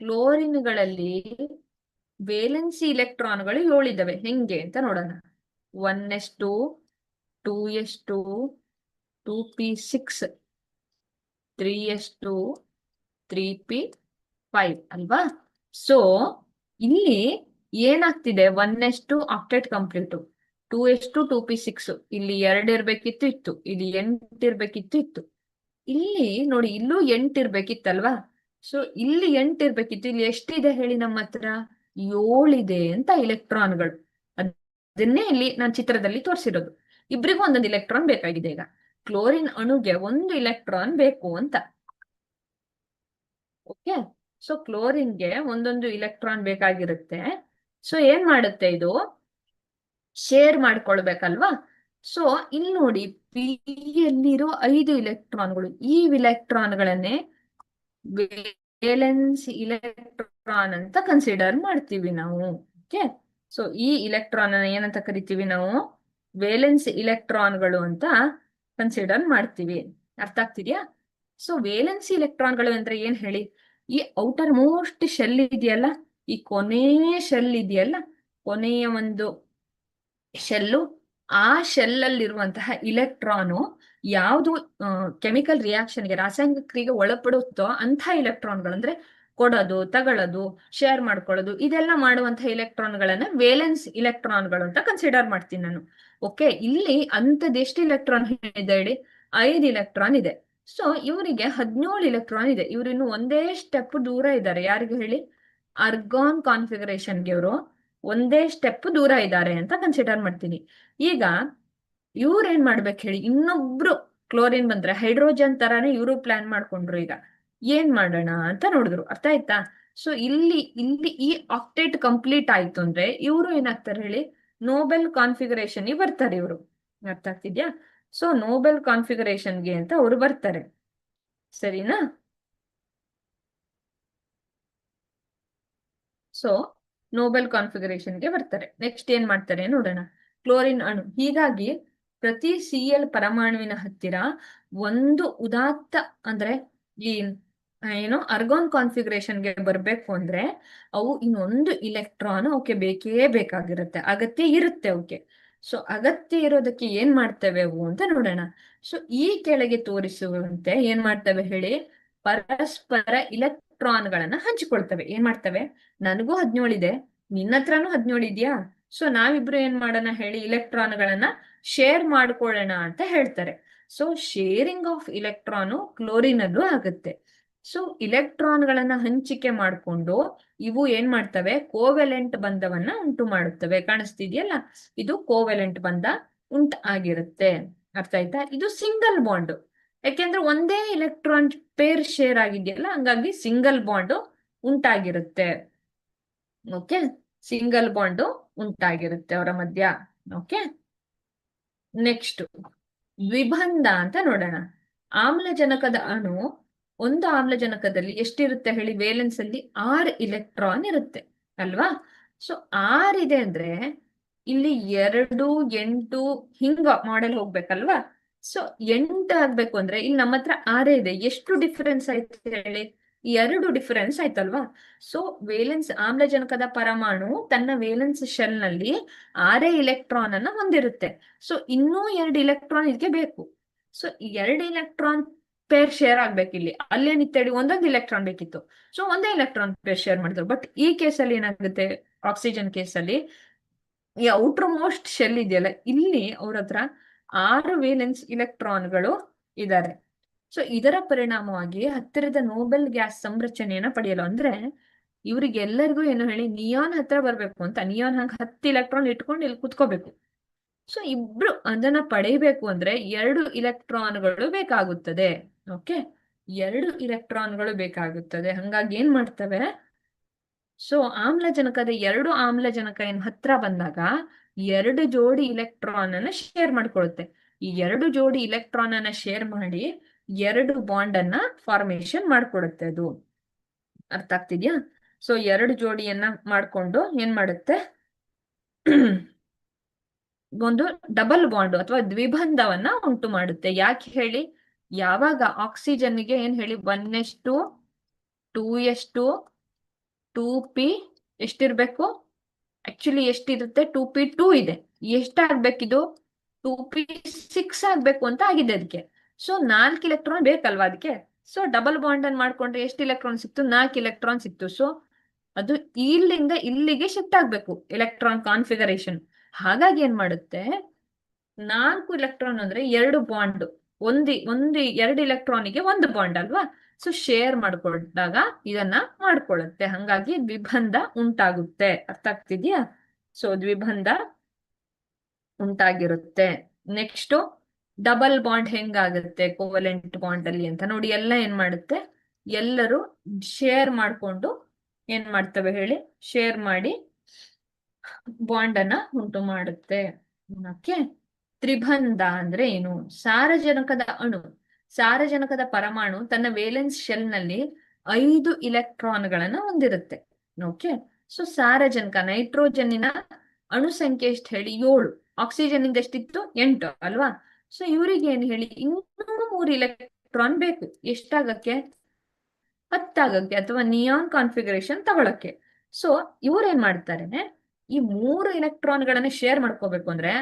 ಕ್ಲೋರಿನ್ಗಳಲ್ಲಿ ವೇಲೆನ್ಸಿ ಇಲೆಕ್ಟ್ರಾನ್ಗಳು 7 ಇದಾವೆ. ಹೆಂಗೆ ಅಂತ ನೋಡೋಣ. 1s2, 2s2, 2p6, 3s2, 3p5 ಅಲ್ವಾ? ಸೊ ಇಲ್ಲಿ ಏನಾಗ್ತಿದೆ, 1s2 octet complete, 2s2, 2p6 ಇಲ್ಲಿ 2 ಇರ್ಬೇಕಿತ್ತು, ಇಲ್ಲಿ 8 ಇರ್ಬೇಕಿತ್ತು. ಇಲ್ಲಿ ನೋಡಿ, ಇಲ್ಲೂ 8 ಇರ್ಬೇಕಿತ್ತಲ್ವಾ? ಸೊ ಇಲ್ಲಿ 8 ಇರ್ಬೇಕಿತ್ತು, ಇಲ್ಲಿ ಎಷ್ಟಿದೆ ಹೇಳಿ ನಮ್ಮ ಹತ್ರ? 7 ಇದೆ ಅಂತ ಇಲೆಕ್ಟ್ರಾನ್ಗಳು. ಅದನ್ನೇ ಇಲ್ಲಿ ನಾನು ಚಿತ್ರದಲ್ಲಿ ತೋರಿಸಿರೋದು. ಇಬ್ರಿಗೂ ಒಂದೊಂದು ಇಲೆಕ್ಟ್ರಾನ್ ಬೇಕಾಗಿದೆ. ಈಗ ಕ್ಲೋರಿನ್ ಅಣುಗೆ 1 ಇಲೆಕ್ಟ್ರಾನ್ ಬೇಕು ಅಂತ. ಓಕೆ, ಸೊ ಕ್ಲೋರಿನ್ಗೆ ಒಂದೊಂದು ಇಲೆಕ್ಟ್ರಾನ್ ಬೇಕಾಗಿರುತ್ತೆ. ಸೊ ಏನ್ ಮಾಡುತ್ತೆ ಇದು? ಶೇರ್ ಮಾಡ್ಕೊಳ್ಬೇಕಲ್ವಾ? ಸೊ ಇಲ್ಲಿ ನೋಡಿ, ಪಿ ಯಲ್ಲಿರೋ 5 ಇಲೆಕ್ಟ್ರಾನ್ಗಳು, ಈ ಇಲೆಕ್ಟ್ರಾನ್ಗಳನ್ನೇ ವೇಲೆನ್ಸ್ ಇಲೆಕ್ಟ್ರಾನ್ ಅಂತ ಕನ್ಸಿಡರ್ ಮಾಡ್ತೀವಿ ನಾವು. ಓಕೆ, ಸೊ ಈ ಇಲೆಕ್ಟ್ರಾನ್ ಅನ್ನ ಏನಂತ ಕರಿತೀವಿ ನಾವು? ವೇಲೆನ್ಸ್ ಇಲೆಕ್ಟ್ರಾನ್ಗಳು ಅಂತ ಕನ್ಸಿಡರ್ ಮಾಡ್ತೀವಿ. ಅರ್ಥ ಆಗ್ತಿದ್ಯಾ? ಸೊ ವೇಲೆನ್ಸ್ ಇಲೆಕ್ಟ್ರಾನ್ಗಳು ಅಂದ್ರೆ ಏನ್ ಹೇಳಿ? ಈ ಔಟರ್ ಮೋಸ್ಟ್ ಶೆಲ್ ಇದೆಯಲ್ಲ, ಈ ಕೊನೆಯ ಶೆಲ್ ಇದೆಯಲ್ಲ, ಕೊನೆಯ ಒಂದು ಶೆಲ್ಲು, ಆ ಶೆಲ್ ಅಲ್ಲಿರುವಂತಹ ಇಲೆಕ್ಟ್ರಾನು ಯಾವುದು ಕೆಮಿಕಲ್ ರಿಯಾಕ್ಷನ್ಗೆ, ರಾಸಾಯನಿಕ ಕ್ರಿಯೆಗೆ ಒಳಪಡುತ್ತೋ ಅಂತ ಇಲೆಕ್ಟ್ರಾನ್ಗಳು, ಅಂದ್ರೆ ಕೊಡೋದು, ತಗೊಳ್ಳೋದು, ಶೇರ್ ಮಾಡ್ಕೊಳ್ಳೋದು, ಇದೆಲ್ಲ ಮಾಡುವಂತಹ ಇಲೆಕ್ಟ್ರಾನ್ಗಳನ್ನ ವೇಲೆನ್ಸ್ ಇಲೆಕ್ಟ್ರಾನ್ಗಳು ಅಂತ ಕನ್ಸಿಡರ್ ಮಾಡ್ತೀನಿ ನಾನು. ಓಕೆ, ಇಲ್ಲಿ ಅಂತದೆಷ್ಟು ಇಲೆಕ್ಟ್ರಾನ್ ಇದೆ ಹೇಳಿ? 5 ಇಲೆಕ್ಟ್ರಾನ್ ಇದೆ. ಸೊ ಇವರಿಗೆ 17 ಇಲೆಕ್ಟ್ರಾನ್ ಇದೆ. ಇವ್ರು ಇನ್ನು ಒಂದೇ ಸ್ಟೆಪ್ ದೂರ ಇದ್ದಾರೆ. ಯಾರಿಗೆ ಹೇಳಿ? ಅರ್ಗಾನ್ ಕಾನ್ಫಿಗರೇಷನ್ಗೆ ಇವರು ಒಂದೇ ಸ್ಟೆಪ್ ದೂರ ಇದ್ದಾರೆ ಅಂತ ಕನ್ಸಿಡರ್ ಮಾಡ್ತೀನಿ. ಈಗ ಇವ್ರು ಏನ್ ಮಾಡ್ಬೇಕು ಹೇಳಿ? ಇನ್ನೊಬ್ರು ಕ್ಲೋರಿನ್ ಬಂದ್ರೆ ಹೈಡ್ರೋಜನ್ ತರಾನೇ ಇವರು ಪ್ಲಾನ್ ಮಾಡ್ಕೊಂಡ್ರು. ಈಗ ಏನ್ ಮಾಡೋಣ ಅಂತ ನೋಡಿದ್ರು. ಅರ್ಥ ಆಯ್ತಾ? ಸೊ ಇಲ್ಲಿ ಈ ಆಕ್ಟೇಟ್ ಕಂಪ್ಲೀಟ್ ಆಯ್ತು ಅಂದ್ರೆ ಇವರು ಏನಾಗ್ತಾರೆ ಹೇಳಿ? ನೋಬೆಲ್ ಕಾನ್ಫಿಗರೇಷನ್ ಬರ್ತಾರೆ ಇವರು. ಅರ್ಥ ಆಗ್ತಿದ್ಯಾ? ಸೊ ನೋಬೆಲ್ ಕಾನ್ಫಿಗರೇಷನ್ಗೆ ಅಂತ ಅವರು ಬರ್ತಾರೆ. ಸರಿನಾ? ಸೊ ನೋಬೆಲ್ ಕಾನ್ಫಿಗರೇಷನ್ಗೆ ಬರ್ತಾರೆ. ನೆಕ್ಸ್ಟ್ ಏನ್ ಮಾಡ್ತಾರೆ ನೋಡೋಣ. ಕ್ಲೋರಿನ್ ಅಣು. ಹೀಗಾಗಿ ಪ್ರತಿ Cl ಪರಮಾಣುವಿನ ಹತ್ತಿರ ಒಂದು ಉದಾತ್ತ, ಅಂದ್ರೆ ಈ ಏನೋ ಅರ್ಗಾನ್ ಕಾನ್ಫಿಗರೇಷನ್ಗೆ ಬರ್ಬೇಕು ಅಂದ್ರೆ ಅವು ಇನ್ನೊಂದು ಇಲೆಕ್ಟ್ರಾನ್ ಅವಕ್ಕೆ ಬೇಕೇ ಬೇಕಾಗಿರುತ್ತೆ, ಅಗತ್ಯ ಇರುತ್ತೆ ಅವಕ್ಕೆ. ಸೊ ಅಗತ್ಯ ಇರೋದಕ್ಕೆ ಏನ್ ಮಾಡ್ತವೆ ಅವು ಅಂತ ನೋಡೋಣ. ಸೊ ಈ ಕೆಳಗೆ ತೋರಿಸುವಂತೆ ಏನ್ ಮಾಡ್ತವೆ ಹೇಳಿ? ಪರಸ್ಪರ ಇಲೆಕ್ಟ್ರಾನ್ಗಳನ್ನ ಹಂಚಿಕೊಳ್ತವೆ. ಏನ್ ಮಾಡ್ತವೆ? ನನಗೂ 17 ಇದೆ, ನಿನ್ನ ಹತ್ರನೂ 17 ಇದೆಯಾ? ಸೊ ನಾವಿಬ್ರು ಏನ್ ಮಾಡೋಣ ಹೇಳಿ? ಇಲೆಕ್ಟ್ರಾನ್ಗಳನ್ನ ಶೇರ್ ಮಾಡ್ಕೊಳ್ಳೋಣ ಅಂತ ಹೇಳ್ತಾರೆ. So sharing of electron chlorine ಅಲ್ಲೂ ಆಗುತ್ತೆ. ಸೊ ಇಲೆಕ್ಟ್ರಾನ್ಗಳನ್ನ ಹಂಚಿಕೆ ಮಾಡಿಕೊಂಡು ಇವು ಏನ್ ಮಾಡ್ತವೆ? ಕೋವೆಲೆಂಟ್ ಬಂಧವನ್ನ ಉಂಟು ಮಾಡುತ್ತವೆ. ಕಾಣಿಸ್ತಿದೆಯಲ್ಲ, ಇದು ಕೋವೆಲೆಂಟ್ ಬಂಧ ಆಗಿರುತ್ತೆ. ಅರ್ಥ ಆಯ್ತಾ? ಇದು ಸಿಂಗಲ್ ಬಾಂಡ್, ಯಾಕೆಂದ್ರೆ ಒಂದೇ ಇಲೆಕ್ಟ್ರಾನ್ ಪೇರ್ ಶೇರ್ ಆಗಿದೆಯಲ್ಲ, ಹಂಗಾಗಿ ಸಿಂಗಲ್ ಬಾಂಡ್ ಉಂಟಾಗಿರುತ್ತೆ. ಓಕೆ, ಸಿಂಗಲ್ ಬಾಂಡ್ ಉಂಟಾಗಿರುತ್ತೆ ಅವರ ಮಧ್ಯ. ಓಕೆ, ನೆಕ್ಸ್ಟ್ ದ್ವಿಬಂಧ ಅಂತ ನೋಡೋಣ. ಆಮ್ಲಜನಕದ ಅಣು, ಒಂದು ಆಮ್ಲಜನಕದಲ್ಲಿ ಎಷ್ಟಿರುತ್ತೆ ಹೇಳಿ? ವೇಲೆನ್ಸ್ ಅಲ್ಲಿ 6 ಇಲೆಕ್ಟ್ರಾನ್ ಇರುತ್ತೆ ಅಲ್ವಾ? ಸೊ 6 ಇದೆ ಅಂದ್ರೆ ಇಲ್ಲಿ 2, 8 ಹಿಂಗ ಮಾಡೆಲ್ ಹೋಗ್ಬೇಕಲ್ವಾ? ಸೊ 8 ಆಗ್ಬೇಕು ಅಂದ್ರೆ ಇಲ್ಲಿ ನಮ್ಮ ಹತ್ರ 6 ಇದೆ. ಎಷ್ಟು ಡಿಫರೆನ್ಸ್ ಆಯ್ತು ಹೇಳಿ? 2 ಡಿಫರೆನ್ಸ್ ಆಯ್ತಲ್ವಾ? ಸೊ ವೇಲೆನ್ಸ್, ಆಮ್ಲಜನಕದ ಪರಮಾಣು ತನ್ನ ವೇಲೆನ್ಸ್ ಶೆಲ್ ನಲ್ಲಿ 6 ಇಲೆಕ್ಟ್ರಾನ್ ಅನ್ನ ಹೊಂದಿರುತ್ತೆ. ಸೊ ಇನ್ನೂ 2 ಇಲೆಕ್ಟ್ರಾನ್ ಇದಕ್ಕೆ ಬೇಕು. ಸೊ 2 ಇಲೆಕ್ಟ್ರಾನ್ ಪೇರ್ ಶೇರ್ ಆಗ್ಬೇಕು. ಇಲ್ಲಿ ಅಲ್ಲೇನಿತ್ತೇಳಿ ಒಂದೊಂದು ಇಲೆಕ್ಟ್ರಾನ್ ಬೇಕಿತ್ತು. ಸೊ ಒಂದೇ ಇಲೆಕ್ಟ್ರಾನ್ ಪೇರ್ ಶೇರ್ ಮಾಡಿದ್ರು. ಬಟ್ ಈ ಕೇಸಲ್ಲಿ ಏನಾಗುತ್ತೆ? ಆಕ್ಸಿಜನ್ ಕೇಸಲ್ಲಿ ಈ ಔಟರ್ ಮೋಸ್ಟ್ ಶೆಲ್ ಇದೆಯಲ್ಲ, ಇಲ್ಲಿ ಅವ್ರ ಹತ್ರ 6 ವೇಲೆನ್ಸ್ ಇಲೆಕ್ಟ್ರಾನ್ಗಳು ಇದ್ದಾರೆ. ಸೊ ಇದರ ಪರಿಣಾಮವಾಗಿ ಹತ್ತಿರದ ನೋಬೆಲ್ ಗ್ಯಾಸ್ ಸಂರಚನೆಯನ್ನ ಪಡೆಯಲು, ಅಂದ್ರೆ ಇವ್ರಿಗೆಲ್ಲರಿಗೂ ಏನು ಹೇಳಿ? ನಿಯಾನ್ ಹತ್ರ ಬರ್ಬೇಕು ಅಂತ. ನಿಯಾನ್ ಹಂಗ 10 ಇಲೆಕ್ಟ್ರಾನ್ ಇಟ್ಕೊಂಡು ಇಲ್ಲಿ ಕುತ್ಕೋಬೇಕು. ಸೊ ಇಬ್ರು ಅದನ್ನ ಪಡೆಯಬೇಕು ಅಂದ್ರೆ 2 ಇಲೆಕ್ಟ್ರಾನ್ಗಳು ಬೇಕಾಗುತ್ತದೆ. ಓಕೆ, 2 ಇಲೆಕ್ಟ್ರಾನ್ಗಳು ಬೇಕಾಗುತ್ತದೆ. ಹಂಗಾಗಿ ಏನ್ ಮಾಡ್ತವೆ? ಸೊ ಆಮ್ಲಜನಕದ 2 ಆಮ್ಲಜನಕ ಏನ್ ಹತ್ರ ಬಂದಾಗ 2 ಜೋಡಿ ಇಲೆಕ್ಟ್ರಾನ್ ಅನ್ನ ಶೇರ್ ಮಾಡ್ಕೊಳ್ಳುತ್ತೆ. ಈ 2 ಜೋಡಿ ಇಲೆಕ್ಟ್ರಾನ್ ಅನ್ನ ಶೇರ್ ಮಾಡಿ 2 ಬಾಂಡ್ ಅನ್ನ ಫಾರ್ಮೇಶನ್ ಮಾಡ್ಕೊಡುತ್ತೆ ಅದು. ಅರ್ಥ ಆಗ್ತಿದ್ಯಾ? ಸೊ 2 ಜೋಡಿಯನ್ನ ಮಾಡ್ಕೊಂಡು ಏನ್ ಮಾಡುತ್ತೆ? ಒಂದು ಡಬಲ್ ಬಾಂಡ್ ಅಥವಾ ದ್ವಿಬಂಧವನ್ನ ಉಂಟು ಮಾಡುತ್ತೆ. ಯಾಕೆ ಹೇಳಿ? ಯಾವಾಗ ಆಕ್ಸಿಜನ್ಗೆ ಏನ್ ಹೇಳಿ? 1s2 2s2 2p ಎಷ್ಟಿರ್ಬೇಕು? ಆಕ್ಚುಲಿ ಎಷ್ಟಿರುತ್ತೆ? 2p2 ಇದೆ. ಎಷ್ಟಾಗ್ಬೇಕಿದು? 2p6 ಆಗ್ಬೇಕು ಅಂತ ಆಗಿದೆ ಅದಕ್ಕೆ. ಸೊ 4 ಇಲೆಕ್ಟ್ರಾನ್ ಬೇಕಲ್ವಾ ಅದಕ್ಕೆ? ಸೊ ಡಬಲ್ ಬಾಂಡ್ ಅನ್ನು ಮಾಡ್ಕೊಂಡ್ರೆ ಎಷ್ಟು ಇಲೆಕ್ಟ್ರಾನ್ ಸಿಕ್ತು? 4 ಇಲೆಕ್ಟ್ರಾನ್ ಸಿಕ್ತು. ಸೊ ಅದು ಇಲ್ಲಿಂದ ಇಲ್ಲಿಗೆ ಶಿಫ್ಟ್ ಆಗ್ಬೇಕು ಎಲೆಕ್ಟ್ರಾನ್ ಕಾನ್ಫಿಗರೇಷನ್. ಹಾಗಾಗಿ ಏನ್ ಮಾಡುತ್ತೆ? 4 ಇಲೆಕ್ಟ್ರಾನ್ ಅಂದ್ರೆ 2 ಬಾಂಡ್, ಒಂದು 2 ಇಲೆಕ್ಟ್ರಾನಿಗೆ 1 ಬಾಂಡ್ ಅಲ್ವಾ? ಸೊ ಶೇರ್ ಮಾಡ್ಕೊಂಡಾಗ ಇದನ್ನ ಮಾಡ್ಕೊಳ್ಳುತ್ತೆ, ಹಂಗಾಗಿ ದ್ವಿಬಂಧ ಉಂಟಾಗುತ್ತೆ. ಅರ್ಥ ಆಗ್ತಿದ್ಯಾ? ಸೊ ದ್ವಿಬಂಧ ಉಂಟಾಗಿರುತ್ತೆ. ನೆಕ್ಸ್ಟ್ ಡಬಲ್ ಬಾಂಡ್ ಹೆಂಗಾಗುತ್ತೆ ಕೋವಲೆಂಟ್ ಬಾಂಡ್ ಅಲ್ಲಿ ಅಂತ ನೋಡಿ. ಎಲ್ಲ ಏನ್ ಮಾಡುತ್ತೆ, ಎಲ್ಲರೂ ಶೇರ್ ಮಾಡ್ಕೊಂಡು ಏನ್ ಮಾಡ್ತವೆ ಹೇಳಿ, ಶೇರ್ ಮಾಡಿ ಬಾಂಡ್ ಅನ್ನ ಉಂಟು ಮಾಡುತ್ತೆ. ಓಕೆ, ತ್ರಿಬಂಧ ಅಂದ್ರೆ ಏನು? ಸಾರಜನಕದ ಅಣು, ಸಾರಜನಕದ ಪರಮಾಣು ತನ್ನ ವೇಲೆನ್ಸ್ ಶೆಲ್ ನಲ್ಲಿ 5 ಇಲೆಕ್ಟ್ರಾನ್ಗಳನ್ನ ಹೊಂದಿರುತ್ತೆ. ಓಕೆ, ಸೊ ಸಾರಜನಕ ನೈಟ್ರೋಜನ್ನಿನ ಅಣು ಸಂಖ್ಯೆ ಎಷ್ಟು ಹೇಳಿ? 7. ಆಕ್ಸಿಜನ್ ಇಂದ ಎಷ್ಟಿತ್ತು? 8 ಅಲ್ವಾ? ಸೊ ಇವ್ರಿಗೆ ಏನ್ ಹೇಳಿ, ಇನ್ನೂ 3 ಇಲೆಕ್ಟ್ರಾನ್ ಬೇಕು. ಎಷ್ಟಾಗಕ್ಕೆ? 10 ಆಗಕ್ಕೆ, ಅಥವಾ ನಿಯಾನ್ ಕಾನ್ಫಿಗರೇಷನ್ ತಗೊಳಕ್ಕೆ. ಸೊ ಇವ್ರೇನ್ ಮಾಡ್ತಾರೆ, ಈ 3 ಇಲೆಕ್ಟ್ರಾನ್ಗಳನ್ನ ಶೇರ್ ಮಾಡ್ಕೋಬೇಕು ಅಂದ್ರೆ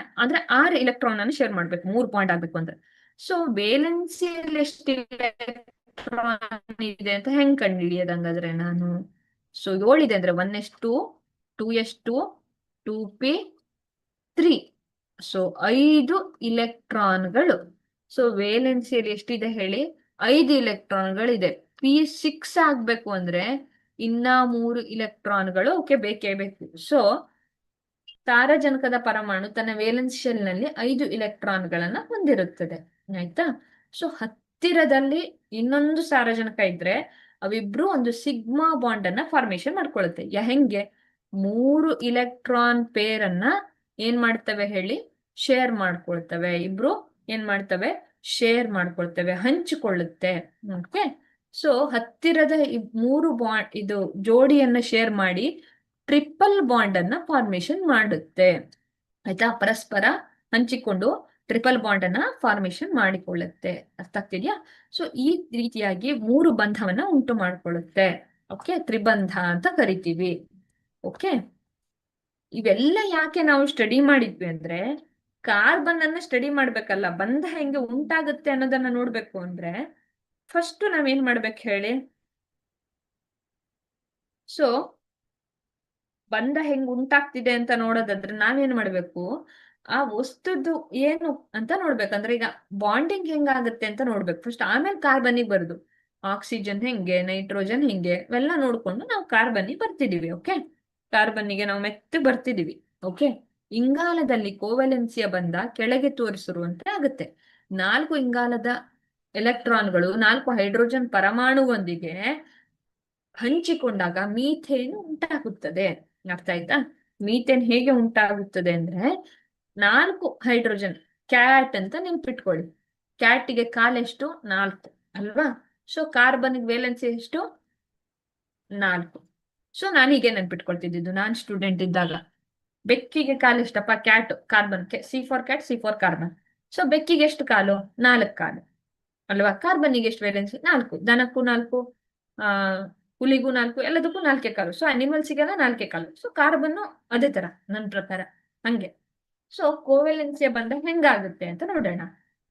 6 ಇಲೆಕ್ಟ್ರಾನ್ ಅನ್ನು ಶೇರ್ ಮಾಡ್ಬೇಕು 3 ಪಾಯಿಂಟ್ ಆಗ್ಬೇಕು ಅಂದ್ರೆ. ಸೊ ವೇಲೆನ್ಸಿಯಲ್ಲಿ ಎಷ್ಟು ಇಲೆಕ್ಟ್ರಾನ್ ಇದೆ ಅಂತ ಹೆಂಗ್ ಕಂಡುಹಿಡಿಯೋದಂಗಾದ್ರೆ ನಾನು? ಸೊ 7 ಇದೆ ಅಂದ್ರೆ 1s2 2s2 2p3. ಸೊ 5 ಇಲೆಕ್ಟ್ರಾನ್ಗಳು. ಸೊ ವೇಲೆನ್ಸಿಯಲ್ಲಿ ಎಷ್ಟಿದೆ ಹೇಳಿ? 5 ಇಲೆಕ್ಟ್ರಾನ್ಗಳಿದೆ. p6 ಆಗ್ಬೇಕು ಅಂದ್ರೆ ಇನ್ನ 3 ಇಲೆಕ್ಟ್ರಾನ್ಗಳು ಓಕೆ ಬೇಕೇ ಬೇಕು. ಸೊ ಸಾರಜನಕದ ಪರಮಾಣು ತನ್ನ ವೇಲೆನ್ಸ್ ಶೆಲ್ ನಲ್ಲಿ 5 ಇಲೆಕ್ಟ್ರಾನ್ಗಳನ್ನ ಹೊಂದಿರುತ್ತದೆ. ಆಯ್ತಾ? ಸೊ ಹತ್ತಿರದಲ್ಲಿ ಇನ್ನೊಂದು ಸಾರಜನಕ ಇದ್ರೆ ಅವಿಬ್ರು ಒಂದು ಸಿಗ್ಮಾ ಬಾಂಡ್ ಅನ್ನ ಫಾರ್ಮೇಶನ್ ಮಾಡ್ಕೊಳ್ಳುತ್ತೆ. ಹೆಂಗೆ? 3 ಇಲೆಕ್ಟ್ರಾನ್ ಪೇರ್ ಅನ್ನ ಏನ್ ಮಾಡ್ತವೆ ಹೇಳಿ? ಶೇರ್ ಮಾಡ್ಕೊಳ್ತವೆ. ಇಬ್ರು ಏನ್ ಮಾಡ್ತವೆ? ಶೇರ್ ಮಾಡ್ಕೊಳ್ತವೆ, ಹಂಚಿಕೊಳ್ಳುತ್ತೆ. ಓಕೆ, ಸೊ ಹತ್ತಿರದ 3 ಬಾಂಡ್ ಇದು ಜೋಡಿಯನ್ನ ಶೇರ್ ಮಾಡಿ ಟ್ರಿಪಲ್ ಬಾಂಡ್ ಅನ್ನ ಫಾರ್ಮೇಶನ್ ಮಾಡುತ್ತೆ. ಆಯ್ತಾ? ಪರಸ್ಪರ ಹಂಚಿಕೊಂಡು ಟ್ರಿಪಲ್ ಬಾಂಡ್ ಅನ್ನ ಫಾರ್ಮೇಶನ್ ಮಾಡಿಕೊಳ್ಳುತ್ತೆ. ಅರ್ಥ ಆಗ್ತಿದ್ಯಾ? ಸೊ ಈ ರೀತಿಯಾಗಿ 3 ಬಂಧವನ್ನ ಉಂಟು ಮಾಡಿಕೊಳ್ಳುತ್ತೆ. ಓಕೆ, ತ್ರಿಬಂಧ ಅಂತ ಕರಿತೀವಿ. ಓಕೆ, ಇವೆಲ್ಲ ಯಾಕೆ ನಾವು ಸ್ಟಡಿ ಮಾಡಿದ್ವಿ ಅಂದ್ರೆ ಕಾರ್ಬನ್ ಅನ್ನ ಸ್ಟಡಿ ಮಾಡ್ಬೇಕಲ್ಲ, ಬಂಧ ಹೆಂಗೆ ಉಂಟಾಗುತ್ತೆ ಅನ್ನೋದನ್ನ ನೋಡ್ಬೇಕು ಅಂದ್ರೆ ಫಸ್ಟ್ ನಾವೇನ್ ಮಾಡ್ಬೇಕು ಹೇಳಿ? ಸೊ ಬಂಧ ಹೆಂಗ್ ಉಂಟಾಗ್ತಿದೆ ಅಂತ ನೋಡೋದಾದ್ರೆ ನಾವೇನ್ ಮಾಡ್ಬೇಕು, ಆ ವಸ್ತುದು ಏನು ಅಂತ ನೋಡ್ಬೇಕಂದ್ರೆ ಈಗ ಬಾಂಡಿಂಗ್ ಹೆಂಗಾಗುತ್ತೆ ಅಂತ ನೋಡ್ಬೇಕು ಫಸ್ಟ್, ಆಮೇಲೆ ಕಾರ್ಬನ್ನಿಗೆ ಬರುದು. ಆಕ್ಸಿಜನ್ ಹೆಂಗೆ, ನೈಟ್ರೋಜನ್ ಹೆಂಗೆ, ಇವೆಲ್ಲ ನೋಡ್ಕೊಂಡು ನಾವು ಕಾರ್ಬನ್ನಿಗೆ ಬರ್ತಿದೀವಿ. ಓಕೆ, ಕಾರ್ಬನ್ನಿಗೆ ನಾವು ಮೆತ್ತಗೆ ಬರ್ತಿದೀವಿ. ಓಕೆ, ಇಂಗಾಲದಲ್ಲಿ ಕೋವೆಲೆನ್ಸಿಯ ಬಂಧ ಕೆಳಗೆ ತೋರಿಸಿರುವಂತೆ ಆಗುತ್ತೆ. 4 ಇಂಗಾಲದ ಎಲೆಕ್ಟ್ರಾನ್ಗಳು 4 ಹೈಡ್ರೋಜನ್ ಪರಮಾಣುವೊಂದಿಗೆ ಹಂಚಿಕೊಂಡಾಗ ಮೀಥೇನ್ ಉಂಟಾಗುತ್ತದೆ. ಅರ್ಥ ಆಯ್ತಾ? ಮೀಥೇನ್ ಹೇಗೆ ಉಂಟಾಗುತ್ತದೆ ಅಂದ್ರೆ 4 ಹೈಡ್ರೋಜನ್, ಕ್ಯಾಟ್ ಅಂತ ನೆನ್ಪಿಟ್ಕೊಳ್ಳಿ. ಕ್ಯಾಟಿಗೆ ಕಾಲೆಷ್ಟು? 4 ಅಲ್ವಾ? ಸೊ ಕಾರ್ಬನ್ಗೆ ವೇಲೆನ್ಸಿ ಎಷ್ಟು? 4. ಸೊ ನಾನು ಹೀಗೆ ನೆನ್ಪಿಟ್ಕೊಳ್ತಿದ್ದು ನಾನ್ ಸ್ಟೂಡೆಂಟ್ ಇದ್ದಾಗ. ಬೆಕ್ಕಿಗೆ ಕಾಲೆಷ್ಟಪ್ಪ? Cat, carbon, C for cat, C for carbon. So ಬೆಕ್ಕಿಗೆ ಎಷ್ಟು ಕಾಲು? 4 ಕಾಲು ಅಲ್ವಾ? ಕಾರ್ಬನ್ನಿಗೆ ಎಷ್ಟು ವೇಲೆನ್ಸಿ? 4. ದನಕ್ಕೂ 4, ಹುಲಿಗೂ 4, ಎಲ್ಲದಕ್ಕೂ 4 ಕಾಲು. ಸೊ ಅನಿಮಲ್ಸಿಗೆಲ್ಲ 4 ಕಾಲು. ಸೊ ಕಾರ್ಬನ್ ಅದೇ ತರ ನನ್ನ ಪ್ರಕಾರ ಹಂಗೆ. ಸೊ ಕೋವೆಲೆನ್ಸಿಯ ಬಂಧ ಹೆಂಗಾಗುತ್ತೆ ಅಂತ ನೋಡೋಣ.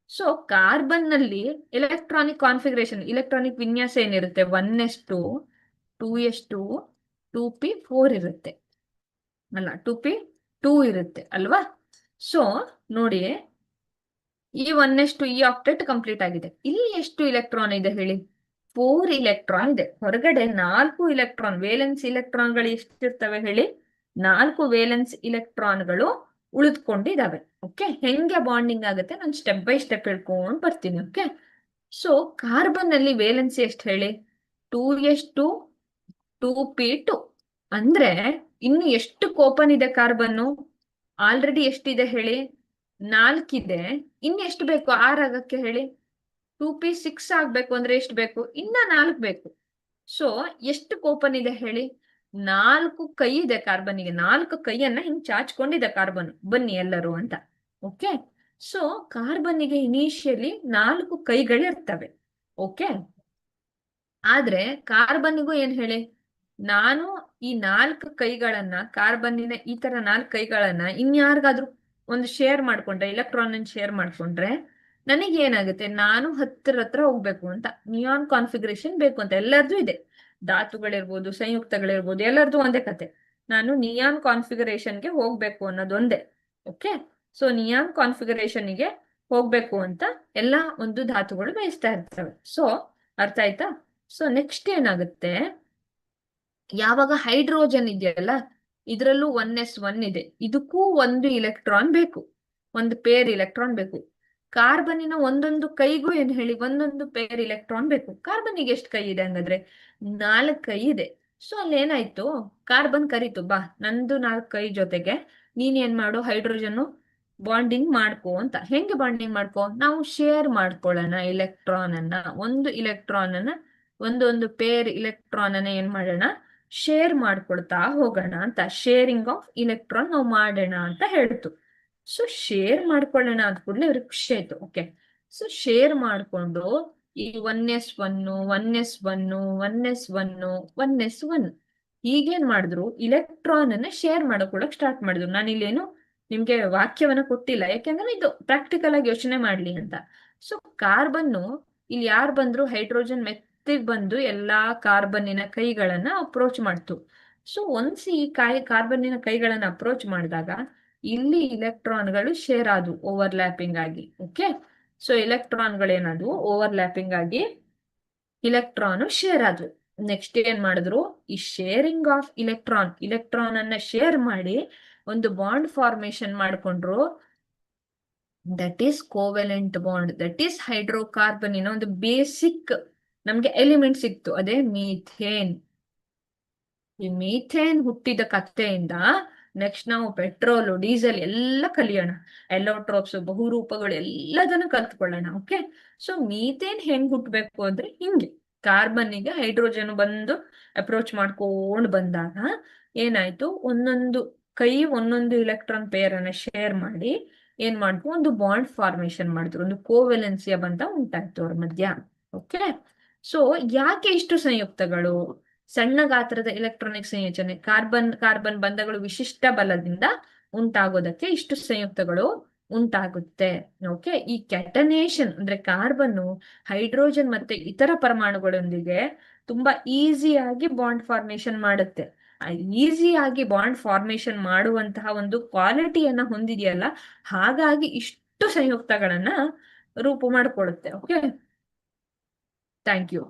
ಸೊ ಕಾರ್ಬನ್ ನಲ್ಲಿ ಎಲೆಕ್ಟ್ರಾನಿಕ್ ಕಾನ್ಫಿಗರೇಷನ್, ಇಲೆಕ್ಟ್ರಾನಿಕ್ ವಿನ್ಯಾಸ ಏನಿರುತ್ತೆ? 1s2 2s2 2p4 ಇರುತ್ತೆ ಅಲ್ಲ, 2p2 ಇರುತ್ತೆ ಅಲ್ವಾ? ಸೊ ನೋಡಿ, ಈ 1s2 ಈ ಆಕ್ಟೆಟ್ ಕಂಪ್ಲೀಟ್ ಆಗಿದೆ. ಇಲ್ಲಿ ಎಷ್ಟು ಇಲೆಕ್ಟ್ರಾನ್ ಇದೆ ಹೇಳಿ? 4 ಇಲೆಕ್ಟ್ರಾನ್ ಇದೆ. ಹೊರಗಡೆ 4 ಇಲೆಕ್ಟ್ರಾನ್, ವೇಲೆನ್ಸ್ ಇಲೆಕ್ಟ್ರಾನ್ಗಳು ಎಷ್ಟಿರ್ತವೆ ಹೇಳಿ? 4 ವೇಲೆನ್ಸ್ ಇಲೆಕ್ಟ್ರಾನ್ಗಳು ಉಳಿದುಕೊಂಡಿದ್ದಾವೆ. ಓಕೆ, ಹೆಂಗೆ ಬಾಂಡಿಂಗ್ ಆಗುತ್ತೆ ನಾನು ಸ್ಟೆಪ್ ಬೈ ಸ್ಟೆಪ್ ಹೇಳ್ಕೊಂಡು ಬರ್ತೀನಿ. ಓಕೆ, ಸೊ ಕಾರ್ಬನ್ ಅಲ್ಲಿ ವೇಲೆನ್ಸಿ ಎಷ್ಟು ಹೇಳಿ? 2s2 2p2 ಅಂದ್ರೆ ಇನ್ನು ಎಷ್ಟು ಕೋಪನ್ ಇದೆ ಕಾರ್ಬನ್ನು? ಆಲ್ರೆಡಿ ಎಷ್ಟಿದೆ ಹೇಳಿ? 4 ಇದೆ. ಇನ್ನು ಎಷ್ಟು ಬೇಕು 6 ಆಗಕ್ಕೆ ಹೇಳಿ? 2p6 ಆಗ್ಬೇಕು ಅಂದ್ರೆ ಎಷ್ಟು ಬೇಕು? ಇನ್ನ 4 ಬೇಕು. ಸೊ ಎಷ್ಟು ಕೋಪನ್ ಇದೆ ಹೇಳಿ? 4 ಕೈ ಇದೆ ಕಾರ್ಬನ್ನಿಗೆ. 4 ಕೈಯನ್ನ ಹಿಂಗ್ ಚಾಚ್ಕೊಂಡಿದೆ ಕಾರ್ಬನ್, ಬನ್ನಿ ಎಲ್ಲರೂ ಅಂತ. ಓಕೆ, ಸೊ ಕಾರ್ಬನ್ನಿಗೆ ಇನಿಷಿಯಲಿ 4 ಕೈಗಳಿರ್ತವೆ. ಓಕೆ, ಆದ್ರೆ ಕಾರ್ಬನ್ನಿಗೂ ಏನ್ ಹೇಳಿ? ನಾನು ಈ 4 ಕೈಗಳನ್ನ, ಕಾರ್ಬನ್ನಿನ ಈ ತರ 4 ಕೈಗಳನ್ನ ಇನ್ಯಾರಿಗಾದ್ರೂ ಒಂದು ಶೇರ್ ಮಾಡ್ಕೊಂಡ್ರೆ, ಎಲೆಕ್ಟ್ರಾನ್ ಶೇರ್ ಮಾಡ್ಕೊಂಡ್ರೆ ನನಗೆ ಏನಾಗುತ್ತೆ? ನಾನು ಹತ್ರ ಹೋಗ್ಬೇಕು ಅಂತ, ನಿಯಾನ್ ಕಾನ್ಫಿಗರೇಷನ್ ಬೇಕು ಅಂತ ಎಲ್ಲರದು ಇದೆ. ಧಾತುಗಳಿರ್ಬೋದು, ಸಂಯುಕ್ತಗಳಿರ್ಬೋದು, ಎಲ್ಲರದು ಒಂದೇ ಕತೆ. ನಾನು ನಿಯಾನ್ ಕಾನ್ಫಿಗರೇಷನ್ಗೆ ಹೋಗ್ಬೇಕು ಅನ್ನೋದೊಂದೇ. ಓಕೆ, ಸೊ ನಿಯಾನ್ ಕಾನ್ಫಿಗರೇಷನ್ಗೆ ಹೋಗ್ಬೇಕು ಅಂತ ಎಲ್ಲ ಒಂದು ಧಾತುಗಳು ಬಯಸ್ತಾ ಇರ್ತವೆ. ಸೊ ಅರ್ಥ ಆಯ್ತಾ? ಸೊ ನೆಕ್ಸ್ಟ್ ಏನಾಗುತ್ತೆ, ಯಾವಾಗ ಹೈಡ್ರೋಜನ್ ಇದೆಯಲ್ಲ, ಇದರಲ್ಲೂ 1s1 ಇದೆ, ಇದಕ್ಕೂ ಒಂದು ಇಲೆಕ್ಟ್ರಾನ್ ಬೇಕು, ಒಂದು ಪೇರ್ ಇಲೆಕ್ಟ್ರಾನ್ ಬೇಕು. ಕಾರ್ಬನ್ನಿನ ಒಂದೊಂದು ಕೈಗೂ ಏನ್ ಹೇಳಿ ಒಂದೊಂದು ಪೇರ್ ಇಲೆಕ್ಟ್ರಾನ್ ಬೇಕು. ಕಾರ್ಬನ್ನಿಗೆ ಎಷ್ಟು ಕೈ ಇದೆ ಹಂಗಾದ್ರೆ? 4 ಕೈ ಇದೆ. ಸೊ ಅಲ್ಲಿ ಏನಾಯ್ತು, ಕಾರ್ಬನ್ ಕರೀತು, ಬಾ ನಂದು 4 ಕೈ ಜೊತೆಗೆ ನೀನ್ ಏನ್ ಮಾಡು, ಹೈಡ್ರೋಜನ್ ಬಾಂಡಿಂಗ್ ಮಾಡ್ಕೋ ಅಂತ. ಹೆಂಗೆ ಬಾಂಡಿಂಗ್ ಮಾಡ್ಕೋ, ನಾವು ಶೇರ್ ಮಾಡ್ಕೊಳ್ಳೋಣ ಇಲೆಕ್ಟ್ರಾನ್ ಅನ್ನ, ಒಂದು ಇಲೆಕ್ಟ್ರಾನ್ ಅನ್ನ, ಒಂದೊಂದು ಪೇರ್ ಇಲೆಕ್ಟ್ರಾನ್ ಅನ್ನ ಏನ್ ಮಾಡೋಣ, ಶೇರ್ ಮಾಡ್ಕೊಳ್ತಾ ಹೋಗೋಣ ಅಂತ. ಶೇರಿಂಗ್ ಆಫ್ ಇಲೆಕ್ಟ್ರಾನ್ ನಾವು ಮಾಡೋಣ ಅಂತ ಹೇಳ್ತು. ಸೊ ಶೇರ್ ಮಾಡ್ಕೊಳ್ಳೋಣ ಅಂದ ಕೂಡಲೇ ಇವ್ರಿಗೆ ಖುಷಿ ಆಯ್ತು. ಓಕೆ, ಸೊ ಶೇರ್ ಮಾಡ್ಕೊಂಡು ಈ 1s1 1s1 1s1 1s1 ಹೀಗೇನ್ ಮಾಡಿದ್ರು, ಇಲೆಕ್ಟ್ರಾನ್ ಅನ್ನ ಶೇರ್ ಮಾಡ್ಕೊಳಕ್ ಸ್ಟಾರ್ಟ್ ಮಾಡಿದ್ರು. ನಾನು ಇಲ್ಲೇನು ನಿಮ್ಗೆ ವಾಕ್ಯವನ್ನ ಕೊಟ್ಟಿಲ್ಲ, ಯಾಕೆಂದ್ರೆ ಇದು ಪ್ರಾಕ್ಟಿಕಲ್ ಆಗಿ ಯೋಚನೆ ಮಾಡ್ಲಿ ಅಂತ. ಸೊ ಕಾರ್ಬನ್ನು ಇಲ್ಲಿ ಯಾರು ಬಂದ್ರು, ಹೈಡ್ರೋಜನ್ ಮೆತ್ತಿಗೆ ಬಂದು ಎಲ್ಲಾ ಕಾರ್ಬನ್ನಿನ ಕೈಗಳನ್ನ ಅಪ್ರೋಚ್ ಮಾಡ್ತು. ಸೊ ಒನ್ಸ್ ಈ ಕಾರ್ಬನ್ನಿನ ಕೈಗಳನ್ನ ಅಪ್ರೋಚ್ ಮಾಡಿದಾಗ ಇಲ್ಲಿ ಇಲೆಕ್ಟ್ರಾನ್ಗಳು ಶೇರ್ ಆದವು ಓವರ್ಲ್ಯಾಪಿಂಗ್ ಆಗಿ. ಓಕೆ, ಸೊ ಇಲೆಕ್ಟ್ರಾನ್ಗಳೇನಾದವು ಓವರ್ಲ್ಯಾಪಿಂಗ್ ಆಗಿ ಇಲೆಕ್ಟ್ರಾನ್ ಶೇರ್ ಆದ್ವು. ನೆಕ್ಸ್ಟ್ ಏನ್ ಮಾಡಿದ್ರು, ಈ ಶೇರಿಂಗ್ ಆಫ್ ಇಲೆಕ್ಟ್ರಾನ್ ಅನ್ನ ಶೇರ್ ಮಾಡಿ ಒಂದು ಬಾಂಡ್ ಫಾರ್ಮೇಶನ್ ಮಾಡ್ಕೊಂಡ್ರು. That is covalent bond, that is hydrocarbon ಒಂದು ಬೇಸಿಕ್ ನಮ್ಗೆ ಎಲಿಮೆಂಟ್ ಸಿಕ್ತು, ಅದೇ ಮೀಥೇನ್. ಈ ಮೀಥೇನ್ ಹುಟ್ಟಿದ ಕಥೆಯಿಂದ ನೆಕ್ಸ್ಟ್ ನಾವು ಪೆಟ್ರೋಲ್, ಡೀಸೆಲ್ ಎಲ್ಲ ಕಲಿಯೋಣ, ಎಲೋಟ್ರೋಪ್ಸ್, ಬಹುರೂಪಗಳು ಎಲ್ಲದನ್ನು ಕಲ್ತ್ಕೊಳ್ಳೋಣ. ಓಕೆ, ಸೊ ಮೀಥೇನ್ ಹೆಂಗ್ ಹುಟ್ಟಬೇಕು ಅಂದ್ರೆ ಹಿಂಗೆ, ಕಾರ್ಬನ್ನಿಗೆ ಹೈಡ್ರೋಜನ್ ಬಂದು ಅಪ್ರೋಚ್ ಮಾಡ್ಕೊಂಡು ಬಂದಾಗ ಏನಾಯ್ತು, ಒಂದೊಂದು ಕೈ ಒಂದೊಂದು ಇಲೆಕ್ಟ್ರಾನ್ ಪೇರ್ ಅನ್ನ ಶೇರ್ ಮಾಡಿ ಏನ್ ಮಾಡಿದ್ರು, ಒಂದು ಬಾಂಡ್ ಫಾರ್ಮೇಶನ್ ಮಾಡಿದ್ರು, ಒಂದು ಕೋವೆಲೆನ್ಸಿಯ ಬಂಧ ಉಂಟಾಯ್ತು ಅವ್ರ ಮಧ್ಯ. ಓಕೆ, ಸೊ ಯಾಕೆ ಇಷ್ಟು ಸಂಯುಕ್ತಗಳು? ಸಣ್ಣ ಗಾತ್ರದ ಎಲೆಕ್ಟ್ರಾನಿಕ್ ಸಂಯೋಜನೆ, ಕಾರ್ಬನ್ ಬಂಧಗಳು ವಿಶಿಷ್ಟ ಬಲದಿಂದ ಉಂಟಾಗೋದಕ್ಕೆ ಇಷ್ಟು ಸಂಯುಕ್ತಗಳು ಉಂಟಾಗುತ್ತೆ. ಓಕೆ, ಈ ಕೆಟನೇಷನ್ ಅಂದ್ರೆ ಕಾರ್ಬನ್ನು ಹೈಡ್ರೋಜನ್ ಮತ್ತೆ ಇತರ ಪರಮಾಣುಗಳೊಂದಿಗೆ ತುಂಬಾ ಈಸಿಯಾಗಿ ಬಾಂಡ್ ಫಾರ್ಮೇಶನ್ ಮಾಡುತ್ತೆ. ಈಸಿಯಾಗಿ ಬಾಂಡ್ ಫಾರ್ಮೇಶನ್ ಮಾಡುವಂತಹ ಒಂದು ಕ್ವಾಲಿಟಿಯನ್ನ ಹೊಂದಿದೆಯಲ್ಲ, ಹಾಗಾಗಿ ಇಷ್ಟು ಸಂಯುಕ್ತಗಳನ್ನ ರೂಪು ಮಾಡಿಕೊಳ್ಳುತ್ತೆ. Okay, thank you.